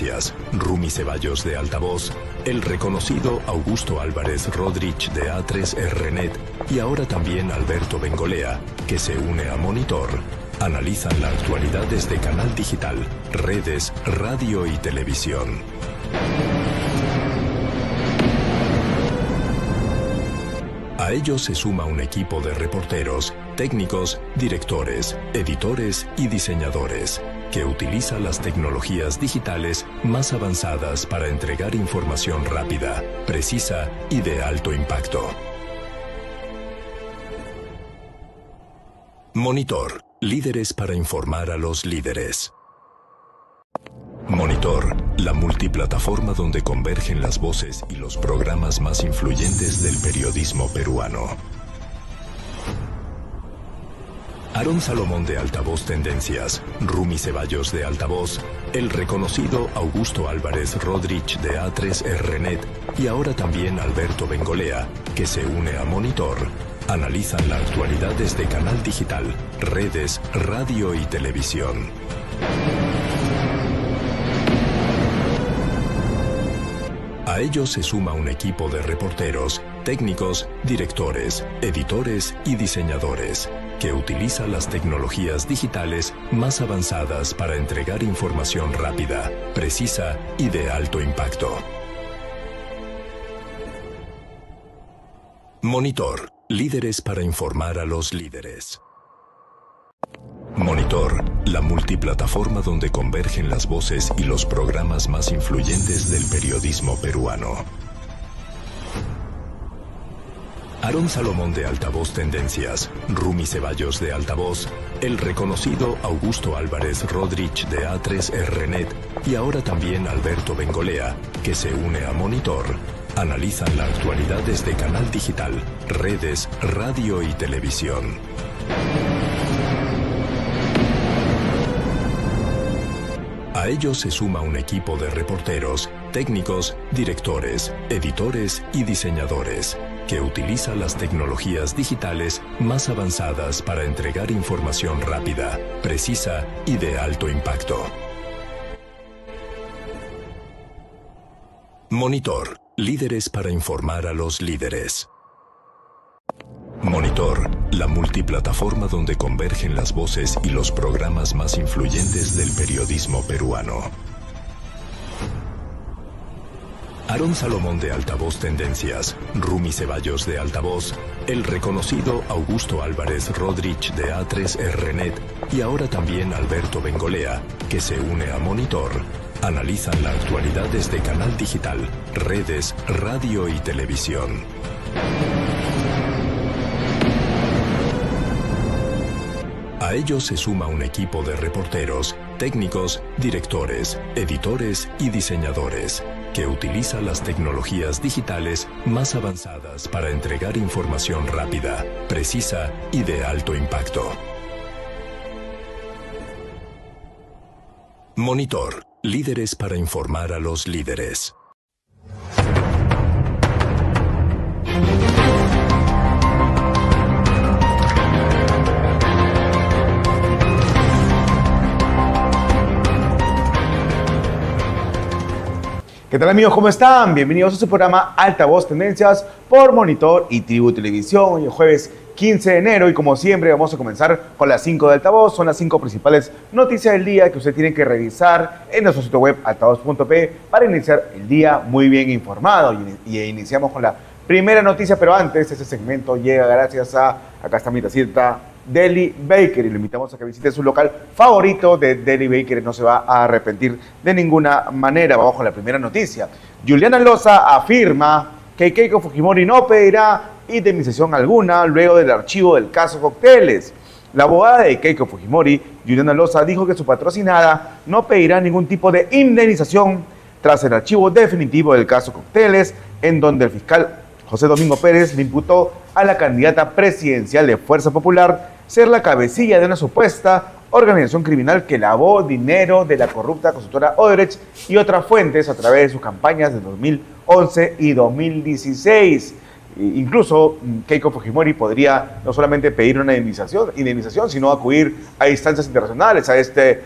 Tendencias, Rumi Ceballos de Altavoz, el reconocido Augusto Álvarez Rodríguez de A3RNet y ahora también Alberto Bengolea, que se une a Monitor, analizan la actualidad desde canal digital, redes, radio y televisión. A ellos se suma un equipo de reporteros, técnicos, directores, editores y diseñadores, que utiliza las tecnologías digitales más avanzadas para entregar información rápida, precisa y de alto impacto. Monitor, líderes para informar a los líderes. Monitor, la multiplataforma donde convergen las voces y los programas más influyentes del periodismo peruano. Aarón Salomón de Altavoz Tendencias, Rumi Ceballos de Altavoz, el reconocido Augusto Álvarez Rodríguez de A3RNet y ahora también Alberto Bengolea, que se une a Monitor, analizan la actualidad desde canal digital, redes, radio y televisión. A ellos se suma un equipo de reporteros, técnicos, directores, editores y diseñadores, que utiliza las tecnologías digitales más avanzadas para entregar información rápida, precisa y de alto impacto. Monitor, líderes para informar a los líderes. Monitor, la multiplataforma donde convergen las voces y los programas más influyentes del periodismo peruano. Aarón Salomón de Altavoz Tendencias, Rumi Ceballos de Altavoz, el reconocido Augusto Álvarez Rodríguez de A3RNet y ahora también Alberto Bengolea, que se une a Monitor, analizan la actualidad desde canal digital, redes, radio y televisión. A ellos se suma un equipo de reporteros, técnicos, directores, editores y diseñadores, que utiliza las tecnologías digitales más avanzadas para entregar información rápida, precisa y de alto impacto. Monitor, líderes para informar a los líderes. Monitor, la multiplataforma donde convergen las voces y los programas más influyentes del periodismo peruano. Aarón Salomón de Altavoz Tendencias, Rumi Ceballos de Altavoz, el reconocido Augusto Álvarez Rodríguez de A3RNet y ahora también Alberto Bengolea, que se une a Monitor, analizan la actualidad desde canal digital, redes, radio y televisión. A ellos se suma un equipo de reporteros, técnicos, directores, editores y diseñadores, que utiliza las tecnologías digitales más avanzadas para entregar información rápida, precisa y de alto impacto. Monitor, líderes para informar a los líderes. ¿Qué tal amigos? ¿Cómo están? Bienvenidos a su programa Altavoz Tendencias por Monitor y Tribu Televisión. Hoy es jueves 15 de enero y como siempre vamos a comenzar con las 5 de Altavoz. Son las 5 principales noticias del día que usted tiene que revisar en nuestro sitio web altavoz.p para iniciar el día muy bien informado. Y iniciamos con la primera noticia, pero antes este segmento llega gracias a, acá está mi tacita, Deli Bakery. Le invitamos a que visite su local favorito de Deli Bakery. No se va a arrepentir de ninguna manera. Vamos con la primera noticia. Juliana Loza afirma que Keiko Fujimori no pedirá indemnización alguna luego del archivo del caso Cócteles. La abogada de Keiko Fujimori, Juliana Loza, dijo que su patrocinada no pedirá ningún tipo de indemnización tras el archivo definitivo del caso Cócteles, en donde el fiscal José Domingo Pérez le imputó a la candidata presidencial de Fuerza Popular ser la cabecilla de una supuesta organización criminal que lavó dinero de la corrupta consultora Odebrecht y otras fuentes a través de sus campañas de 2011 y 2016. Incluso Keiko Fujimori podría no solamente pedir una indemnización, sino acudir a instancias internacionales, a este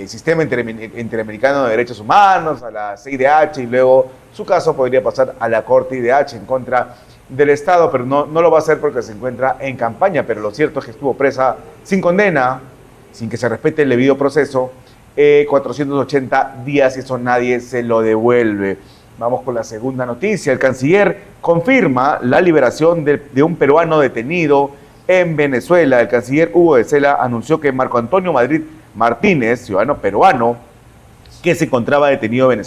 sistema interamericano de derechos humanos, a la CIDH, y luego su caso podría pasar a la Corte IDH en contra del Estado, pero no lo va a hacer porque se encuentra en campaña. Pero lo cierto es que estuvo presa sin condena, sin que se respete el debido proceso, 480 días, y eso nadie se lo devuelve. Vamos con la segunda noticia. El canciller confirma la liberación de un peruano detenido en Venezuela. El canciller Hugo de Sela anunció que Marco Antonio Madrid Martínez, ciudadano peruano, que se encontraba detenido en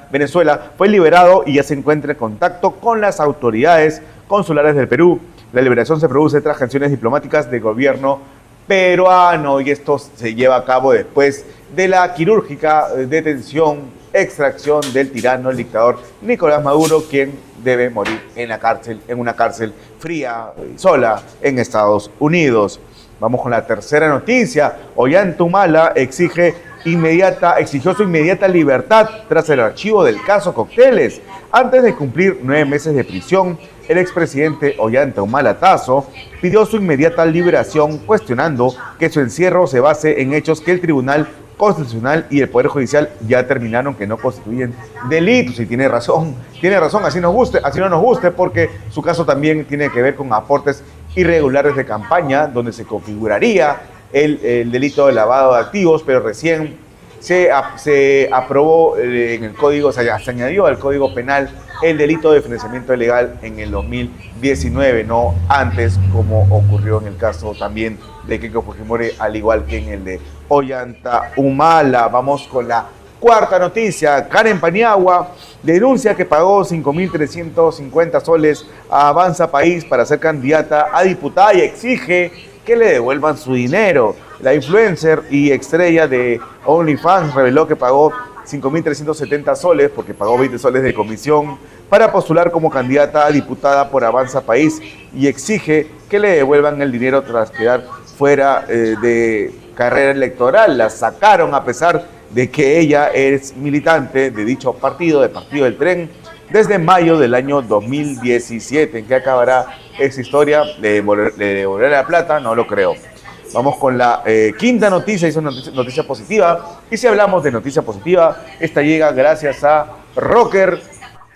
Venezuela, fue liberado y ya se encuentra en contacto con las autoridades consulares del Perú. La liberación se produce tras gestiones diplomáticas del gobierno peruano, y esto se lleva a cabo después de la quirúrgica detención, extracción del tirano, el dictador Nicolás Maduro, quien debe morir en una cárcel fría y sola en Estados Unidos. Vamos con la tercera noticia. Ollanta Humala exigió su inmediata libertad tras el archivo del caso Cócteles. Antes de cumplir 9 meses de prisión, el expresidente Ollanta Humala Tazo pidió su inmediata liberación, cuestionando que su encierro se base en hechos que el Tribunal Constitucional y el Poder Judicial ya determinaron que no constituyen delitos. Y tiene razón, así no nos guste, porque su caso también tiene que ver con aportes irregulares de campaña, donde se configuraría el delito de lavado de activos, pero recién se aprobó en el código, se añadió al Código Penal el delito de financiamiento ilegal en el 2019, no antes, como ocurrió en el caso también de Keiko Fujimori, al igual que en el de Ollanta Humala. Vamos con la cuarta noticia. Karen Paniagua denuncia que pagó 5.350 soles a Avanza País para ser candidata a diputada y exige que le devuelvan su dinero. La influencer y estrella de OnlyFans reveló que pagó 5.370 soles, porque pagó 20 soles de comisión, para postular como candidata a diputada por Avanza País, y exige que le devuelvan el dinero tras quedar fuera de carrera electoral. La sacaron a pesar de que ella es militante de dicho partido, del Partido del Tren, desde mayo del año 2017. ¿En qué acabará esa historia? ¿Le devolverá la plata? No lo creo. Vamos con la quinta noticia, es una noticia positiva. Y si hablamos de noticia positiva, esta llega gracias a Rocker,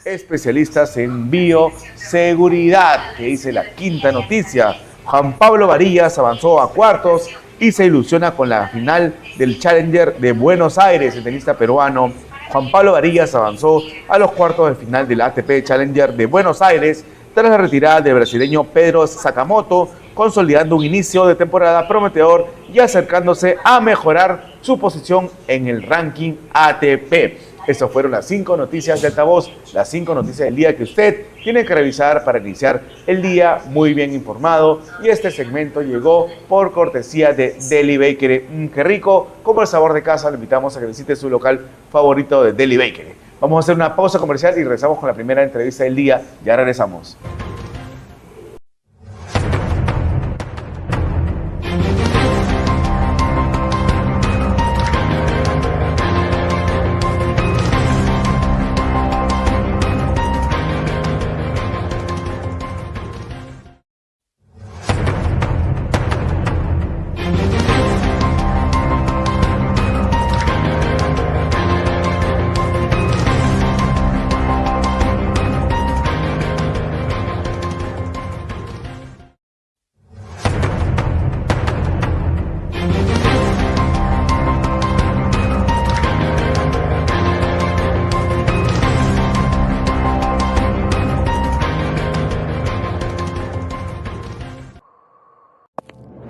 especialistas en bioseguridad, que dice la quinta noticia. Juan Pablo Varillas avanzó a cuartos y se ilusiona con la final del Challenger de Buenos Aires. El tenista peruano Juan Pablo Varillas avanzó a los cuartos de final del ATP Challenger de Buenos Aires tras la retirada del brasileño Pedro Sakamoto, consolidando un inicio de temporada prometedor y acercándose a mejorar su posición en el ranking ATP. Estas fueron las 5 noticias de Altavoz, las 5 noticias del día que usted tiene que revisar para iniciar el día muy bien informado. Y este segmento llegó por cortesía de Deli Bakery. Qué rico, como el sabor de casa. Le invitamos a que visite su local favorito de Deli Bakery. Vamos a hacer una pausa comercial y regresamos con la primera entrevista del día. Ya regresamos.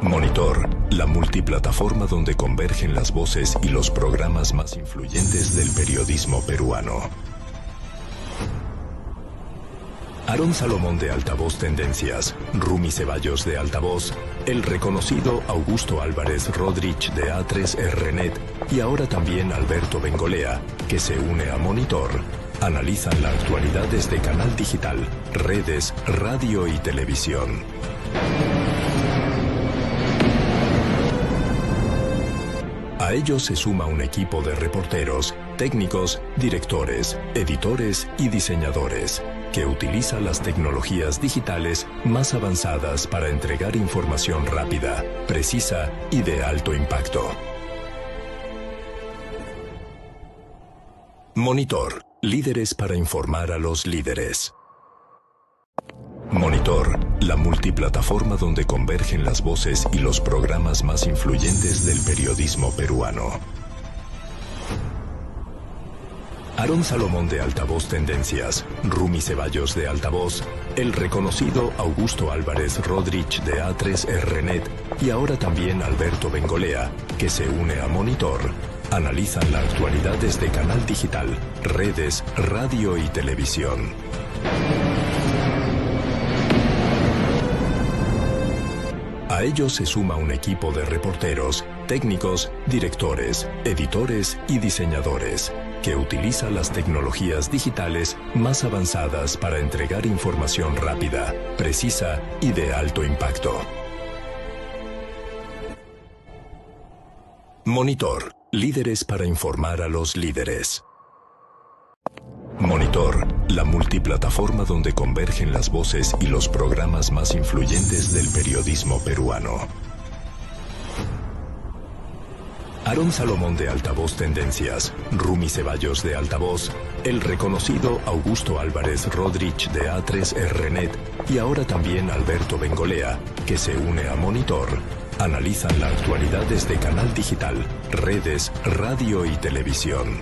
Monitor, la multiplataforma donde convergen las voces y los programas más influyentes del periodismo peruano. Aarón Salomón de Altavoz Tendencias, Rumi Ceballos de Altavoz, el reconocido Augusto Álvarez Rodríguez de A3RNet y ahora también Alberto Bengolea, que se une a Monitor, analizan la actualidad desde canal digital, redes, radio y televisión. A ellos se suma un equipo de reporteros, técnicos, directores, editores y diseñadores. que utiliza las tecnologías digitales más avanzadas para entregar información rápida, precisa y de alto impacto. Monitor, líderes para informar a los líderes. Monitor, la multiplataforma donde convergen las voces y los programas más influyentes del periodismo peruano. Aarón Salomón de Altavoz Tendencias, Rumi Ceballos de Altavoz, el reconocido Augusto Álvarez Rodríguez de A3RNet y ahora también Alberto Bengolea, que se une a Monitor, analizan la actualidad desde canal digital, redes, radio y televisión. A ellos se suma un equipo de reporteros, técnicos, directores, editores y diseñadores, que utiliza las tecnologías digitales más avanzadas para entregar información rápida, precisa y de alto impacto. Monitor, líderes para informar a los líderes. Monitor, la multiplataforma donde convergen las voces y los programas más influyentes del periodismo peruano. Aarón Salomón de Altavoz Tendencias, Rumi Ceballos de Altavoz, el reconocido Augusto Álvarez Rodríguez de A3RNet y ahora también Alberto Bengolea, que se une a Monitor, analizan la actualidad desde canal digital, redes, radio y televisión.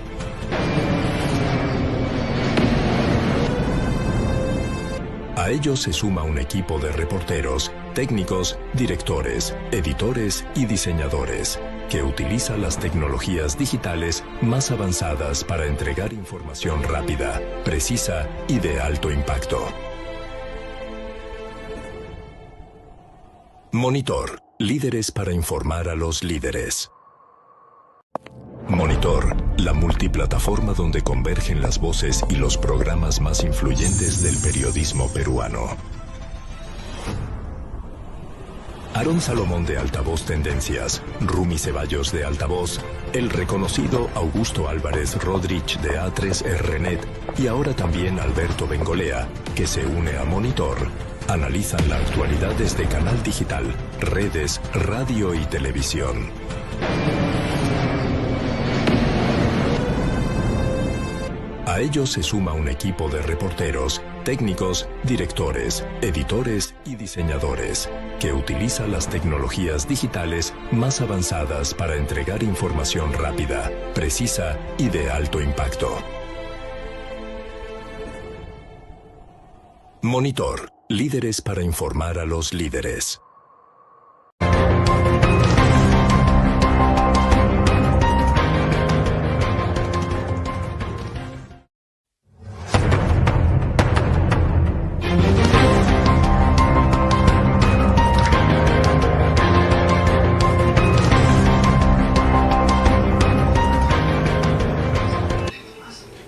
A ellos se suma un equipo de reporteros, técnicos, directores, editores y diseñadores, que utiliza las tecnologías digitales más avanzadas para entregar información rápida, precisa y de alto impacto. Monitor, líderes para informar a los líderes. Monitor, la multiplataforma donde convergen las voces y los programas más influyentes del periodismo peruano. Aarón Salomón de Altavoz Tendencias, Rumi Ceballos de Altavoz, el reconocido Augusto Álvarez Rodríguez de A3RNet y ahora también Alberto Bengolea, que se une a Monitor, analizan la actualidad desde canal digital, redes, radio y televisión. A ellos se suma un equipo de reporteros, técnicos, directores, editores y diseñadores, que utiliza las tecnologías digitales más avanzadas para entregar información rápida, precisa y de alto impacto. Monitor, líderes para informar a los líderes.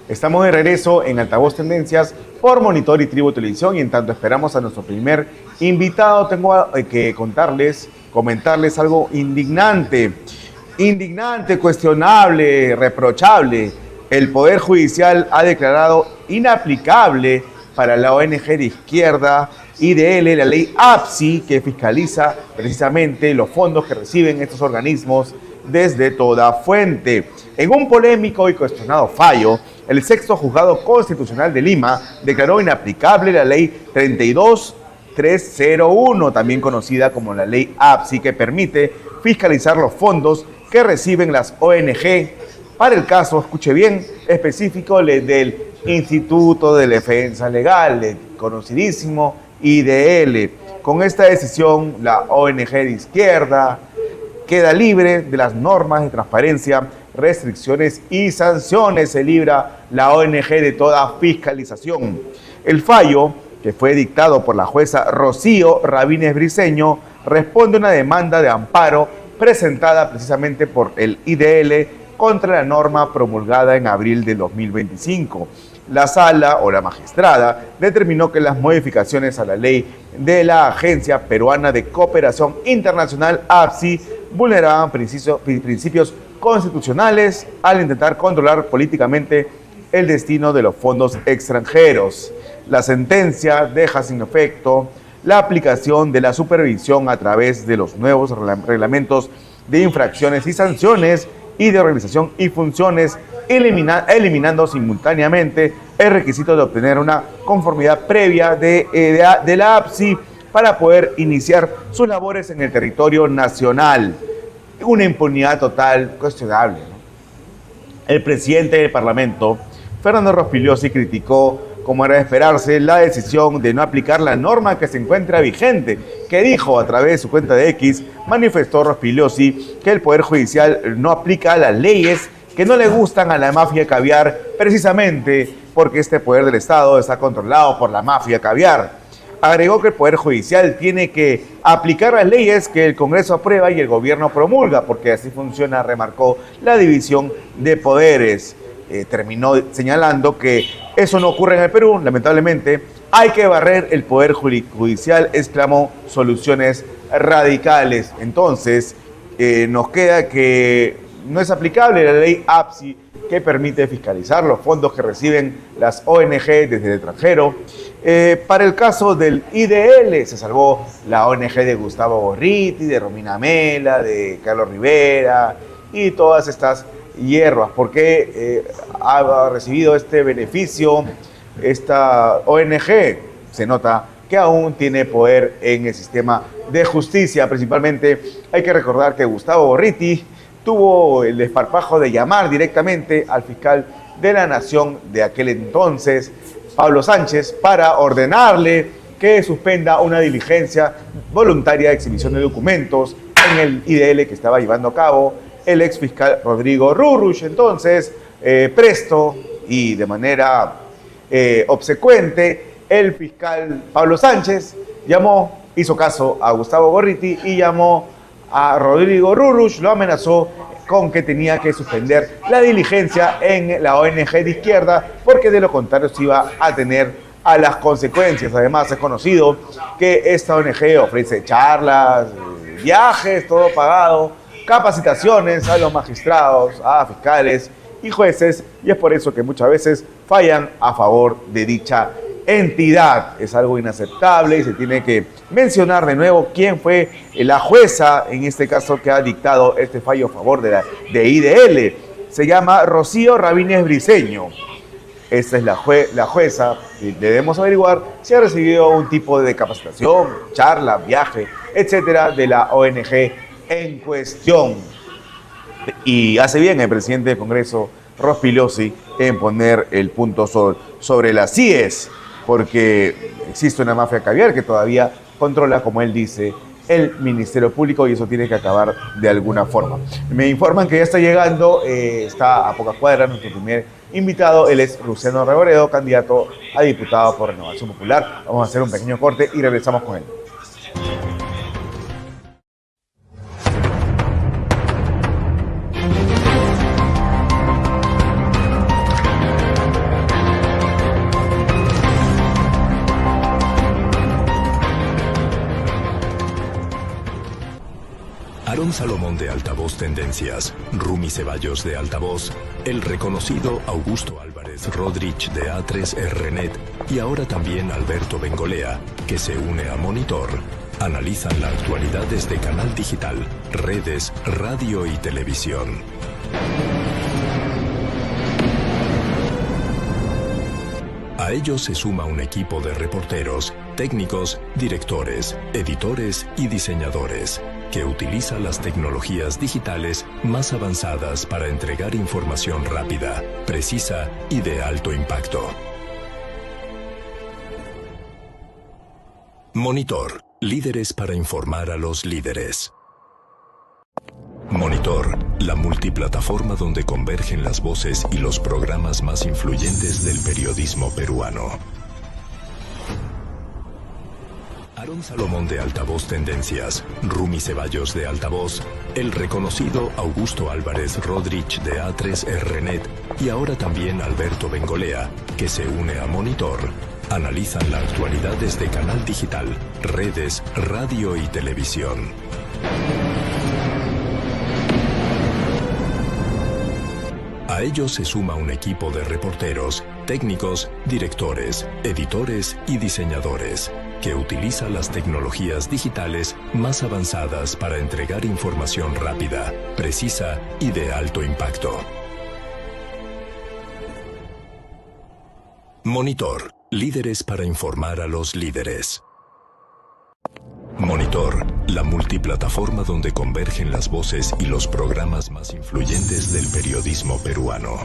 Estamos de regreso en Altavoz Tendencias por Monitor y Tribu Televisión y en tanto esperamos a nuestro primer invitado, tengo que comentarles algo indignante, cuestionable, reprochable. El Poder Judicial ha declarado inaplicable para la ONG de izquierda IDL la ley APSI, que fiscaliza precisamente los fondos que reciben estos organismos desde toda fuente. En un polémico y cuestionado fallo, el sexto juzgado constitucional de Lima declaró inaplicable la ley 32301, también conocida como la ley APSI, que permite fiscalizar los fondos que reciben las ONG para el caso, escuche bien, específico del Instituto de Defensa Legal, el conocidísimo IDL. Con esta decisión, la ONG de izquierda queda libre de las normas de transparencia, restricciones y sanciones. Se libra la ONG de toda fiscalización. El fallo, que fue dictado por la jueza Rocío Rabines Briceño, responde a una demanda de amparo presentada precisamente por el IDL contra la norma promulgada en abril de 2025. La sala o la magistrada determinó que las modificaciones a la ley de la Agencia Peruana de Cooperación Internacional APSI vulneraban principios constitucionales al intentar controlar políticamente el destino de los fondos extranjeros. La sentencia deja sin efecto la aplicación de la supervisión a través de los nuevos reglamentos de infracciones y sanciones y de organización y funciones, eliminando simultáneamente el requisito de obtener una conformidad previa de la APSI para poder iniciar sus labores en el territorio nacional. Una impunidad total cuestionable, ¿no? El presidente del Parlamento, Fernando Rospigliosi, criticó, como era de esperarse, la decisión de no aplicar la norma que se encuentra vigente, que dijo a través de su cuenta de X, manifestó Rospigliosi que el Poder Judicial no aplica las leyes que no le gustan a la mafia caviar, precisamente porque este poder del Estado está controlado por la mafia caviar. Agregó que el Poder Judicial tiene que aplicar las leyes que el Congreso aprueba y el gobierno promulga, porque así funciona, remarcó, la división de poderes. Terminó señalando que eso no ocurre en el Perú, lamentablemente. Hay que barrer el Poder Judicial, exclamó, soluciones radicales. Entonces, nos queda que no es aplicable la ley APSI, que permite fiscalizar los fondos que reciben las ONG desde el extranjero. Para el caso del IDL, se salvó la ONG de Gustavo Gorriti, de Romina Mela, de Carlos Rivera y todas estas hierbas. ¿Por qué ha recibido este beneficio esta ONG? Se nota que aún tiene poder en el sistema de justicia. Principalmente hay que recordar que Gustavo Gorriti tuvo el desparpajo de llamar directamente al fiscal de la Nación de aquel entonces, Pablo Sánchez, para ordenarle que suspenda una diligencia voluntaria de exhibición de documentos en el IDL que estaba llevando a cabo el ex fiscal Rodrigo Rurush. Entonces, presto y de manera obsecuente, el fiscal Pablo Sánchez hizo caso a Gustavo Gorriti y llamó a Rodrigo Rurush, lo amenazó con que tenía que suspender la diligencia en la ONG de izquierda, porque de lo contrario se iba a tener a las consecuencias. Además, es conocido que esta ONG ofrece charlas, viajes, todo pagado, capacitaciones a los magistrados, a fiscales y jueces, y es por eso que muchas veces fallan a favor de dicha entidad. Es algo inaceptable y se tiene que mencionar de nuevo quién fue la jueza, en este caso, que ha dictado este fallo a favor de IDL. Se llama Rocío Rabínez Briceño. Esta es la jueza, y debemos averiguar si ha recibido un tipo de capacitación, charla, viaje, etcétera, de la ONG en cuestión. Y hace bien el presidente del Congreso, Rospigliosi, en poner el punto sobre las CIES, porque existe una mafia caviar que todavía controla, como él dice, el Ministerio Público, y eso tiene que acabar de alguna forma. Me informan que ya está llegando, está a pocas cuadras nuestro primer invitado. Él es Luciano Revoredo, candidato a diputado por Renovación Popular. Vamos a hacer un pequeño corte y regresamos con él. Aarón Salomón de Altavoz Tendencias, Rumi Ceballos de Altavoz, el reconocido Augusto Álvarez Rodríguez de A3RNet y ahora también Alberto Bengolea, que se une a Monitor, analizan la actualidad desde Canal Digital, redes, radio y televisión. A ellos se suma un equipo de reporteros, técnicos, directores, editores y diseñadores, que utiliza las tecnologías digitales más avanzadas para entregar información rápida, precisa y de alto impacto. Monitor, líderes para informar a los líderes. Monitor, la multiplataforma donde convergen las voces y los programas más influyentes del periodismo peruano. Aarón Salomón de Altavoz Tendencias, Rumi Ceballos de Altavoz, el reconocido Augusto Álvarez Rodríguez de A3RNet y ahora también Alberto Bengolea, que se une a Monitor, analizan la actualidad desde Canal Digital, redes, radio y televisión. A ellos se suma un equipo de reporteros, técnicos, directores, editores y diseñadores, que utiliza las tecnologías digitales más avanzadas para entregar información rápida, precisa y de alto impacto. Monitor, líderes para informar a los líderes. Monitor, la multiplataforma donde convergen las voces y los programas más influyentes del periodismo peruano.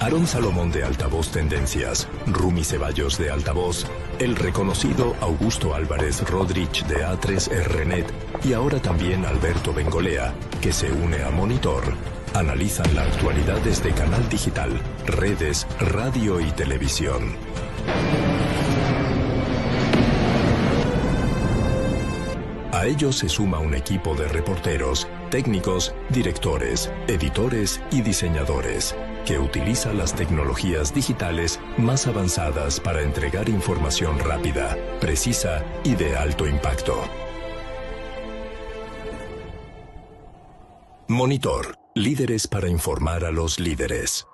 Aarón Salomón de Altavoz Tendencias, Rumi Ceballos de Altavoz, el reconocido Augusto Álvarez Rodríguez de A3RNet y ahora también Alberto Bengolea, que se une a Monitor, analizan la actualidad desde canal digital, redes, radio y televisión. A ellos se suma un equipo de reporteros, técnicos, directores, editores y diseñadores, que utiliza las tecnologías digitales más avanzadas para entregar información rápida, precisa y de alto impacto. Monitor, líderes para informar a los líderes.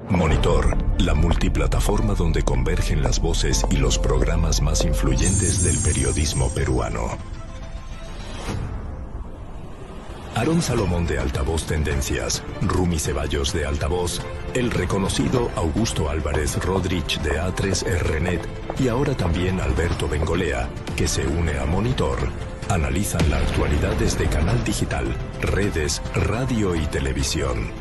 Monitor, la multiplataforma donde convergen las voces y los programas más influyentes del periodismo peruano. Aarón Salomón de Altavoz Tendencias, Rumi Ceballos de Altavoz, el reconocido Augusto Álvarez Rodríguez de A3RNet y ahora también Alberto Bengolea, que se une a Monitor, analizan la actualidad desde canal digital, redes, radio y televisión.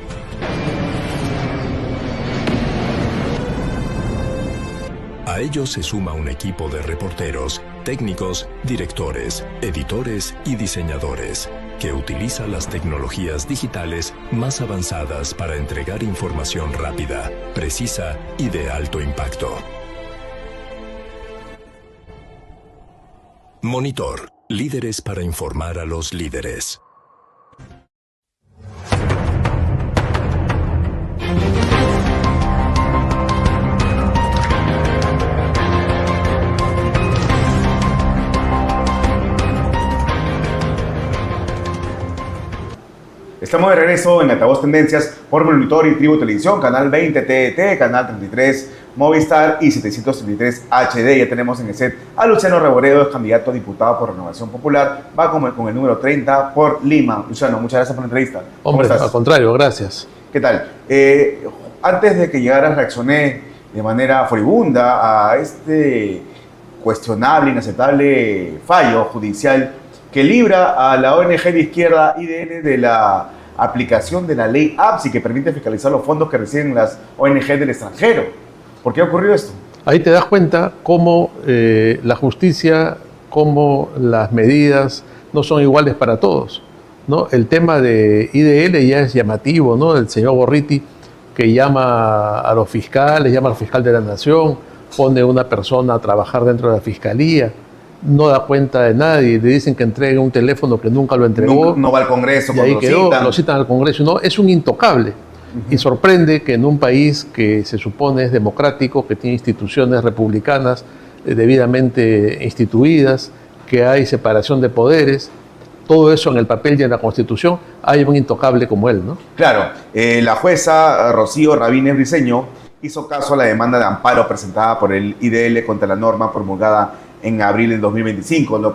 A ellos se suma un equipo de reporteros, técnicos, directores, editores y diseñadores, que utiliza las tecnologías digitales más avanzadas para entregar información rápida, precisa y de alto impacto. Monitor, líderes para informar a los líderes. Estamos de regreso en Altavoz Tendencias por Monitor y Tribu Televisión, canal 20 TET, canal 33 Movistar y 733 HD. Ya tenemos en el set a Luciano Reboredo, es candidato a diputado por Renovación Popular, va con el número 30 por Lima. Luciano, muchas gracias por la entrevista. Hombre, al contrario, gracias. ¿Qué tal? Antes de que llegaras reaccioné de manera furibunda a este cuestionable, inaceptable fallo judicial que libra a la ONG de izquierda IDL de la aplicación de la ley APSI, que permite fiscalizar los fondos que reciben las ONG del extranjero. ¿Por qué ha ocurrido esto? Ahí te das cuenta cómo la justicia, cómo las medidas no son iguales para todos, ¿no? El tema de IDL ya es llamativo, ¿no? El señor Gorriti, que llama a los fiscales, llama al fiscal de la Nación, pone a una persona a trabajar dentro de la fiscalía, no da cuenta de nadie, le dicen que entregue un teléfono que nunca lo entregó. No va al Congreso y ahí quedó, lo citan al Congreso. No, es un intocable. Y sorprende que en un país que se supone es democrático, que tiene instituciones republicanas debidamente instituidas, que hay separación de poderes, todo eso en el papel y en la Constitución, hay un intocable como él, ¿no? Claro, la jueza Rocío Rabines Briceño hizo caso a la demanda de amparo presentada por el IDL contra la norma promulgada en abril del 2025.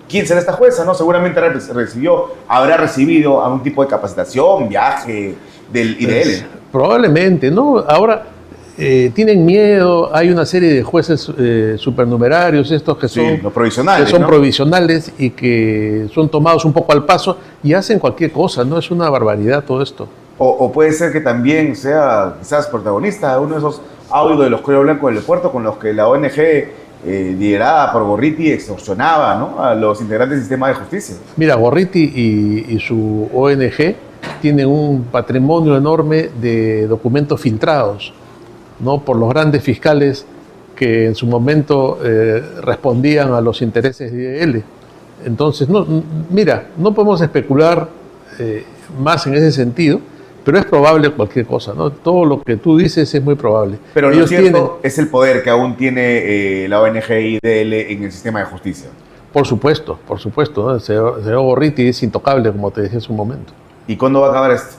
¿Quién será esta jueza? ¿No? Seguramente habrá recibido algún tipo de capacitación, viaje del IDL. Probablemente, ¿no? Ahora tienen miedo, hay una serie de jueces supernumerarios, estos que son, los provisionales, que son provisionales y que son tomados un poco al paso y hacen cualquier cosa, ¿no? Es una barbaridad todo esto. O puede ser que también sea quizás protagonista de uno de esos audios de los cuellos blancos del puerto con los que la ONG liderada por Gorriti extorsionaba, ¿no?, a los integrantes del sistema de justicia. Mira, Gorriti y su ONG tienen un patrimonio enorme de documentos filtrados, ¿no?, por los grandes fiscales que en su momento respondían a los intereses de IDL. Entonces, mira, no podemos especular más en ese sentido, pero es probable cualquier cosa, ¿no? Todo lo que tú dices es muy probable. Pero lo cierto es el poder que aún tiene la ONG IDL en el sistema de justicia. Por supuesto, ¿no? El señor Gorriti es intocable, como te decía hace un momento. ¿Y cuándo va a acabar esto?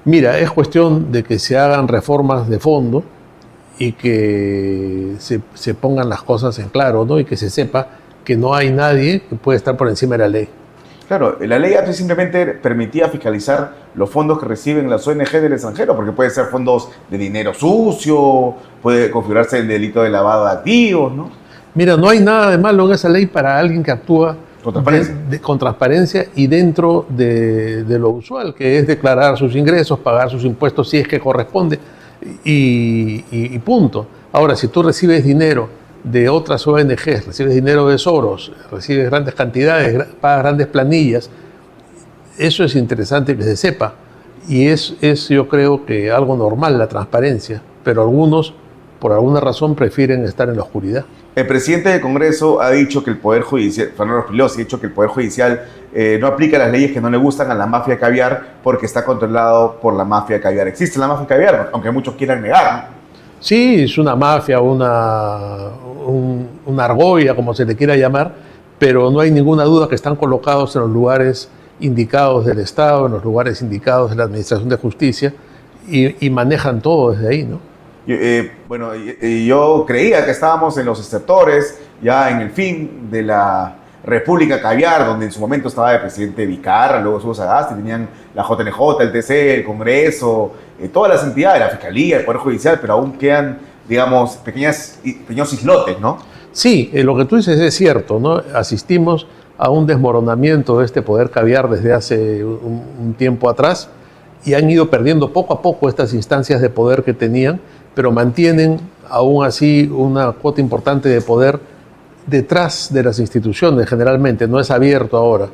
Mira, es cuestión de que se hagan reformas de fondo y que se pongan las cosas en claro, ¿no? Y que se sepa que no hay nadie que puede estar por encima de la ley. Claro, la ley antes simplemente permitía fiscalizar los fondos que reciben las ONG del extranjero, porque puede ser fondos de dinero sucio, puede configurarse el delito de lavado de activos, ¿no? Mira, no hay nada de malo en esa ley para alguien que actúa con transparencia y dentro de lo usual, que es declarar sus ingresos, pagar sus impuestos si es que corresponde y punto. Ahora, si tú recibes dinero de otras ONGs, recibes dinero de Soros, recibes grandes cantidades, pagas grandes planillas, eso es interesante que se sepa y es yo creo que algo normal, la transparencia, pero algunos por alguna razón prefieren estar en la oscuridad. El presidente del Congreso ha dicho que el Poder Judicial, Fernando Spilossi, ha dicho que el Poder Judicial no aplica las leyes que no le gustan a la mafia de caviar porque está controlado por la mafia de caviar. ¿Existe la mafia de caviar? Aunque muchos quieran negar, ¿no? Sí, es una mafia, una argolla, como se le quiera llamar, pero no hay ninguna duda que están colocados en los lugares indicados del Estado, en los lugares indicados de la Administración de Justicia y manejan todo desde ahí, ¿no? Yo creía que estábamos en los exceptores, ya en el fin de la República Caviar, donde en su momento estaba el presidente Vizcarra, luego estuvo Sagasti, tenían la JNJ, el TC, el Congreso, todas las entidades, la Fiscalía, el Poder Judicial, pero aún quedan, digamos, pequeños islotes, ¿no? Sí, lo que tú dices es cierto, ¿no? Asistimos a un desmoronamiento de este Poder Caviar desde hace un tiempo atrás y han ido perdiendo poco a poco estas instancias de poder que tenían, pero mantienen aún así una cuota importante de poder detrás de las instituciones, generalmente. No es abierto ahora,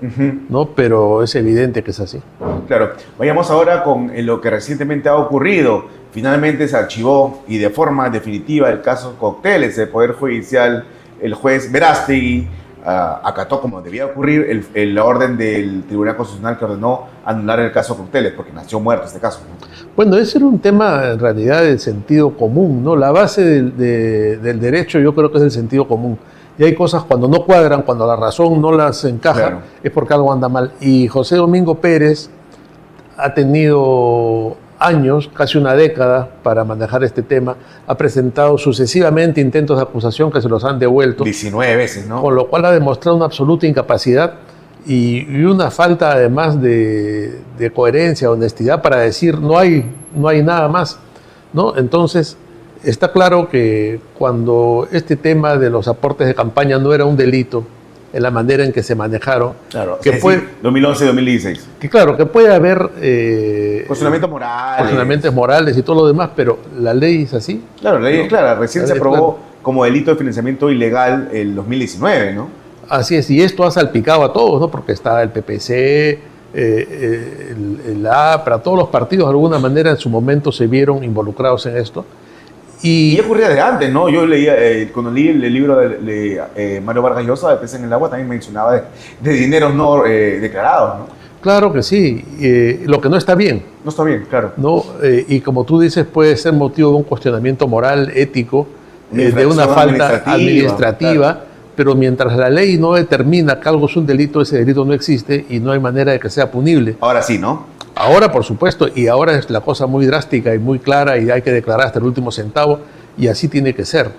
¿no? Pero es evidente que es así. Claro. Vayamos ahora con lo que recientemente ha ocurrido. Finalmente se archivó y de forma definitiva el caso Cocteles. El Poder Judicial, el juez Verástegui, acató, como debía ocurrir, la orden del Tribunal Constitucional que ordenó anular el caso Cocteles, porque nació muerto este caso, ¿no? Bueno, ese era un tema en realidad del sentido común, ¿no? La base del derecho yo creo que es el sentido común. Y hay cosas cuando no cuadran, cuando la razón no las encaja, claro, es porque algo anda mal. Y José Domingo Pérez ha tenido años, casi una década, para manejar este tema. Ha presentado sucesivamente intentos de acusación que se los han devuelto. 19 veces, ¿no? Con lo cual ha demostrado una absoluta incapacidad y una falta además de coherencia, honestidad para decir no hay nada más, ¿no? Entonces, está claro que cuando este tema de los aportes de campaña no era un delito en la manera en que se manejaron, claro, que fue 2011-2016. Que claro, que puede haber cuestionamientos morales y todo lo demás, pero la ley es así. Claro, la ley es clara. Recién se aprobó como delito de financiamiento ilegal el 2019, ¿no? Así es, y esto ha salpicado a todos, ¿no? Porque está el PPC, el APRA, todos los partidos de alguna manera en su momento se vieron involucrados en esto. Y ocurría de antes, ¿no? Yo leía, cuando leí el libro de Mario Vargas Llosa, de Peces en el Agua, también mencionaba de dineros no declarados, ¿no? Claro que sí, lo que no está bien. No está bien, claro. ¿No? Y como tú dices, puede ser motivo de un cuestionamiento moral, ético, de una falta administrativa, claro. Pero mientras la ley no determina que algo es un delito, ese delito no existe y no hay manera de que sea punible. Ahora sí, ¿no? Ahora, por supuesto, y ahora es la cosa muy drástica y muy clara y hay que declarar hasta el último centavo y así tiene que ser.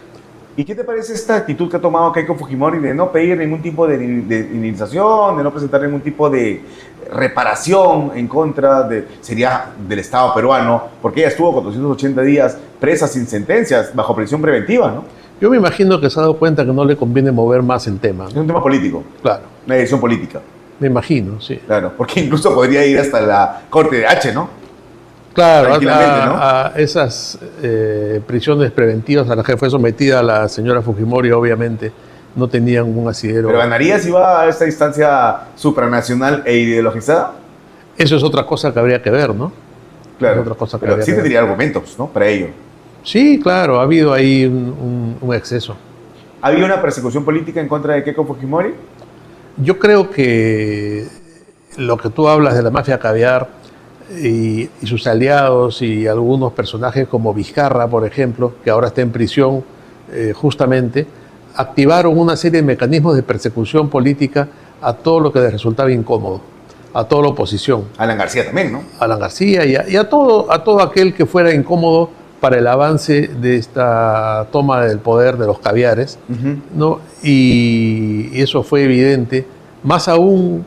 ¿Y qué te parece esta actitud que ha tomado Keiko Fujimori de no pedir ningún tipo de indemnización, de no presentar ningún tipo de reparación en contra del Estado peruano, porque ella estuvo 480 días presa sin sentencias, bajo prisión preventiva, ¿no? Yo me imagino que se ha dado cuenta que no le conviene mover más el tema, ¿no? Es un tema político. Claro. Una decisión política. Me imagino, sí. Claro, porque incluso podría ir hasta la Corte de H, ¿no? Claro, a esas prisiones preventivas a las que fue sometida la señora Fujimori, obviamente, no tenían un asidero. ¿Pero ganaría si va a esta instancia supranacional e ideologizada? Eso es otra cosa que habría que ver, ¿no? Claro, otra cosa que pero sí tendría argumentos, ¿no? Para ello. Sí, claro, ha habido ahí un exceso. ¿Ha habido una persecución política en contra de Keiko Fujimori? Yo creo que lo que tú hablas de la mafia caviar y sus aliados y algunos personajes como Vizcarra, por ejemplo, que ahora está en prisión justamente, activaron una serie de mecanismos de persecución política a todo lo que les resultaba incómodo, a toda la oposición. Alan García también, ¿no? Alan García y a todo aquel que fuera incómodo para el avance de esta toma del poder de los caviares, ¿no? Y eso fue evidente, más aún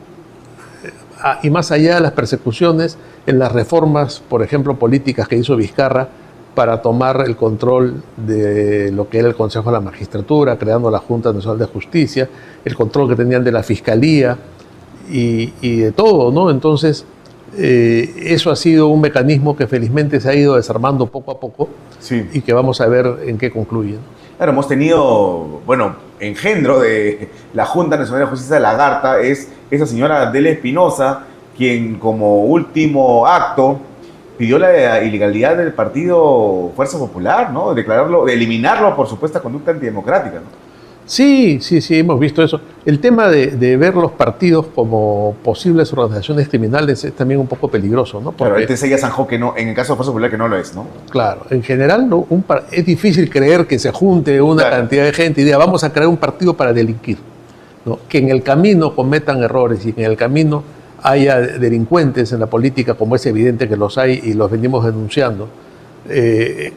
y más allá de las persecuciones en las reformas, por ejemplo, políticas que hizo Vizcarra para tomar el control de lo que era el Consejo de la Magistratura, creando la Junta Nacional de Justicia, el control que tenían de la Fiscalía y de todo, ¿no? Entonces, eso ha sido un mecanismo que felizmente se ha ido desarmando poco a poco, sí, y que vamos a ver en qué concluyen. Claro, hemos tenido, bueno, engendro de la Junta Nacional de Justicia de Lagarta es esa señora Adela Espinosa, quien como último acto pidió la ilegalidad del partido Fuerza Popular, ¿no? Declararlo, de eliminarlo por supuesta conducta antidemocrática, ¿no? Sí, hemos visto eso. El tema de ver los partidos como posibles organizaciones criminales es también un poco peligroso, ¿no? Porque, pero este ya zanjó que no, en el caso de Fuerza Popular que no lo es, ¿no? Claro, en general no, es difícil creer que se junte una cantidad de gente y diga vamos a crear un partido para delinquir, ¿no? Que en el camino cometan errores y que en el camino haya delincuentes en la política, como es evidente que los hay y los venimos denunciando.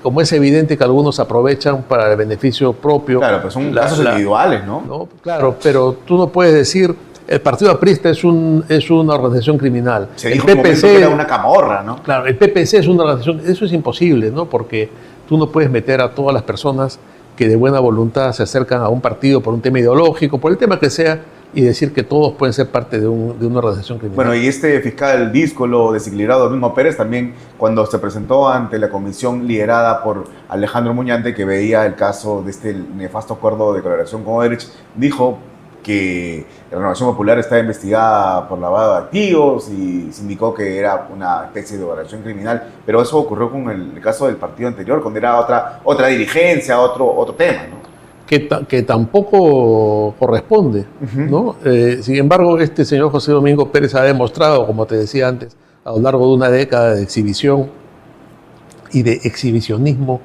Como es evidente que algunos aprovechan para el beneficio propio. Claro, pero son casos individuales, ¿no? Claro, pero tú no puedes decir el Partido Aprista es una organización criminal. Se dijo el PPC que era una camorra, ¿no? Claro, el PPC es una organización. Eso es imposible, ¿no? Porque tú no puedes meter a todas las personas que de buena voluntad se acercan a un partido por un tema ideológico, por el tema que sea, y decir que todos pueden ser parte de una organización criminal. Bueno, y este fiscal díscolo desequilibrado, Bruno Pérez, también cuando se presentó ante la comisión liderada por Alejandro Muñante, que veía el caso de este nefasto acuerdo de colaboración con Odebrecht, dijo que la Renovación Popular está investigada por lavado de activos y se indicó que era una especie de organización criminal, pero eso ocurrió con el caso del partido anterior, cuando era otra dirigencia, otro tema, ¿no? Que tampoco corresponde, ¿no? Sin embargo, este señor José Domingo Pérez ha demostrado, como te decía antes, a lo largo de una década de exhibición y de exhibicionismo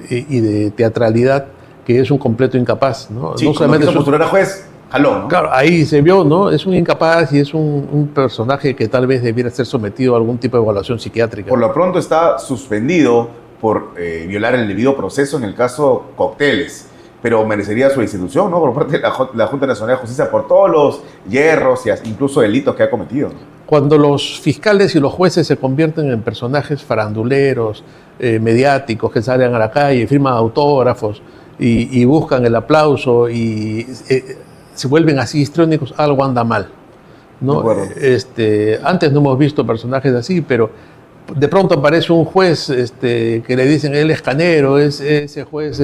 y de teatralidad, que es un completo incapaz, ¿no? Sí, no solamente quiso postular a juez, jaló, ¿no? Claro, ahí se vio, ¿no? Es un incapaz y es un personaje que tal vez debiera ser sometido a algún tipo de evaluación psiquiátrica. Por lo pronto está suspendido por violar el debido proceso en el caso Cócteles, pero merecería su institución, ¿no? Por parte de la Junta Nacional de Justicia por todos los hierros y incluso delitos que ha cometido. Cuando los fiscales y los jueces se convierten en personajes faranduleros, mediáticos, que salen a la calle, firman autógrafos y buscan el aplauso y se vuelven así histriónicos, algo anda mal, ¿no? Antes no hemos visto personajes así, pero de pronto aparece un juez que le dicen él es canero, ese juez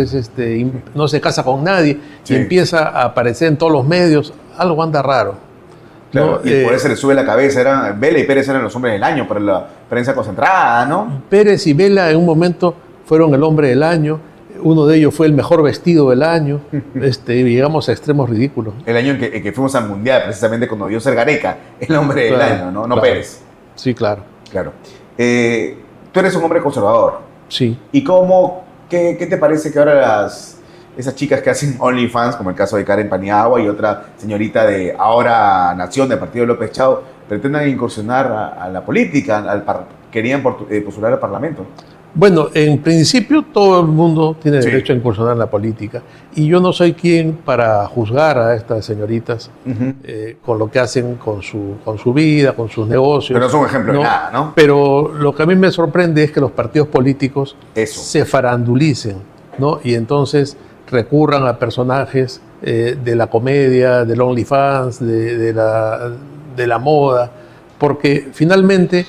no se casa con nadie, sí, y empieza a aparecer en todos los medios, algo anda raro. Claro, ¿no? Y por eso le sube la cabeza, Vela y Pérez eran los hombres del año para la prensa concentrada, ¿no? Pérez y Vela en un momento fueron el hombre del año, uno de ellos fue el mejor vestido del año, llegamos a extremos ridículos. El año en que fuimos al Mundial, precisamente cuando dio ser Gareca, el hombre del año, ¿no? No claro. Pérez. Sí, claro. Claro. Tú eres un hombre conservador. Sí. ¿Y qué te parece que ahora esas chicas que hacen OnlyFans, como el caso de Karen Paniagua y otra señorita de Ahora Nación del partido de López Chao, pretendan incursionar a la política, querían postular al Parlamento? Bueno, en principio todo el mundo tiene derecho a incursionar en la política y yo no soy quien para juzgar a estas señoritas con lo que hacen con su vida, con sus negocios. Pero no es un ejemplo de nada, ¿no? Pero lo que a mí me sorprende es que los partidos políticos se farandulicen, ¿no? Y entonces recurran a personajes de la comedia, del OnlyFans, de la moda, porque finalmente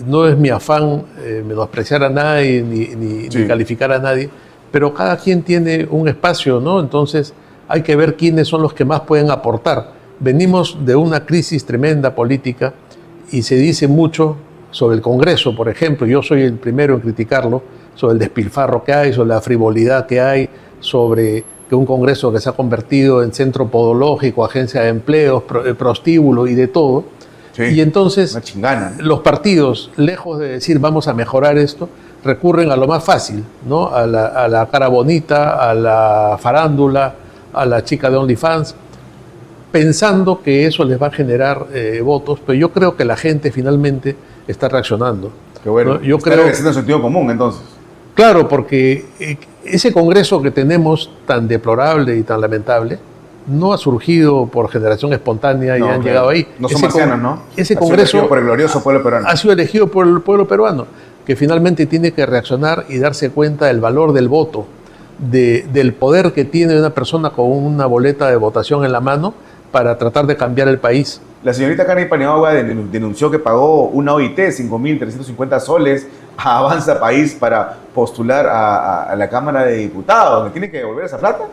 no es mi afán menospreciar a nadie ni calificar a nadie, pero cada quien tiene un espacio, ¿no? Entonces hay que ver quiénes son los que más pueden aportar. Venimos de una crisis tremenda política y se dice mucho sobre el Congreso, por ejemplo, yo soy el primero en criticarlo, sobre el despilfarro que hay, sobre la frivolidad que hay, sobre que un Congreso que se ha convertido en centro podológico, agencia de empleos, prostíbulo y de todo. Sí, y entonces una chingana, ¿no? Los partidos, lejos de decir vamos a mejorar esto, recurren a lo más fácil, ¿no? A la cara bonita, a la farándula, a la chica de OnlyFans, pensando que eso les va a generar votos, pero yo creo que la gente finalmente está reaccionando. Qué bueno. ¿No? Yo está creo, regresando el sentido común, entonces. claro, porque ese Congreso que tenemos tan deplorable y tan lamentable no ha surgido por generación espontánea y han llegado ahí. No son marcianos, ¿no? Ese ha Congreso sido elegido por el glorioso pueblo peruano. ha sido elegido por el pueblo peruano, que finalmente tiene que reaccionar y darse cuenta del valor del voto, del poder que tiene una persona con una boleta de votación en la mano para tratar de cambiar el país. La señorita Karen Paniagua denunció que pagó una OIT, 5.350 soles, a Avanza País para postular a la Cámara de Diputados. ¿Le tiene que devolver esa plata?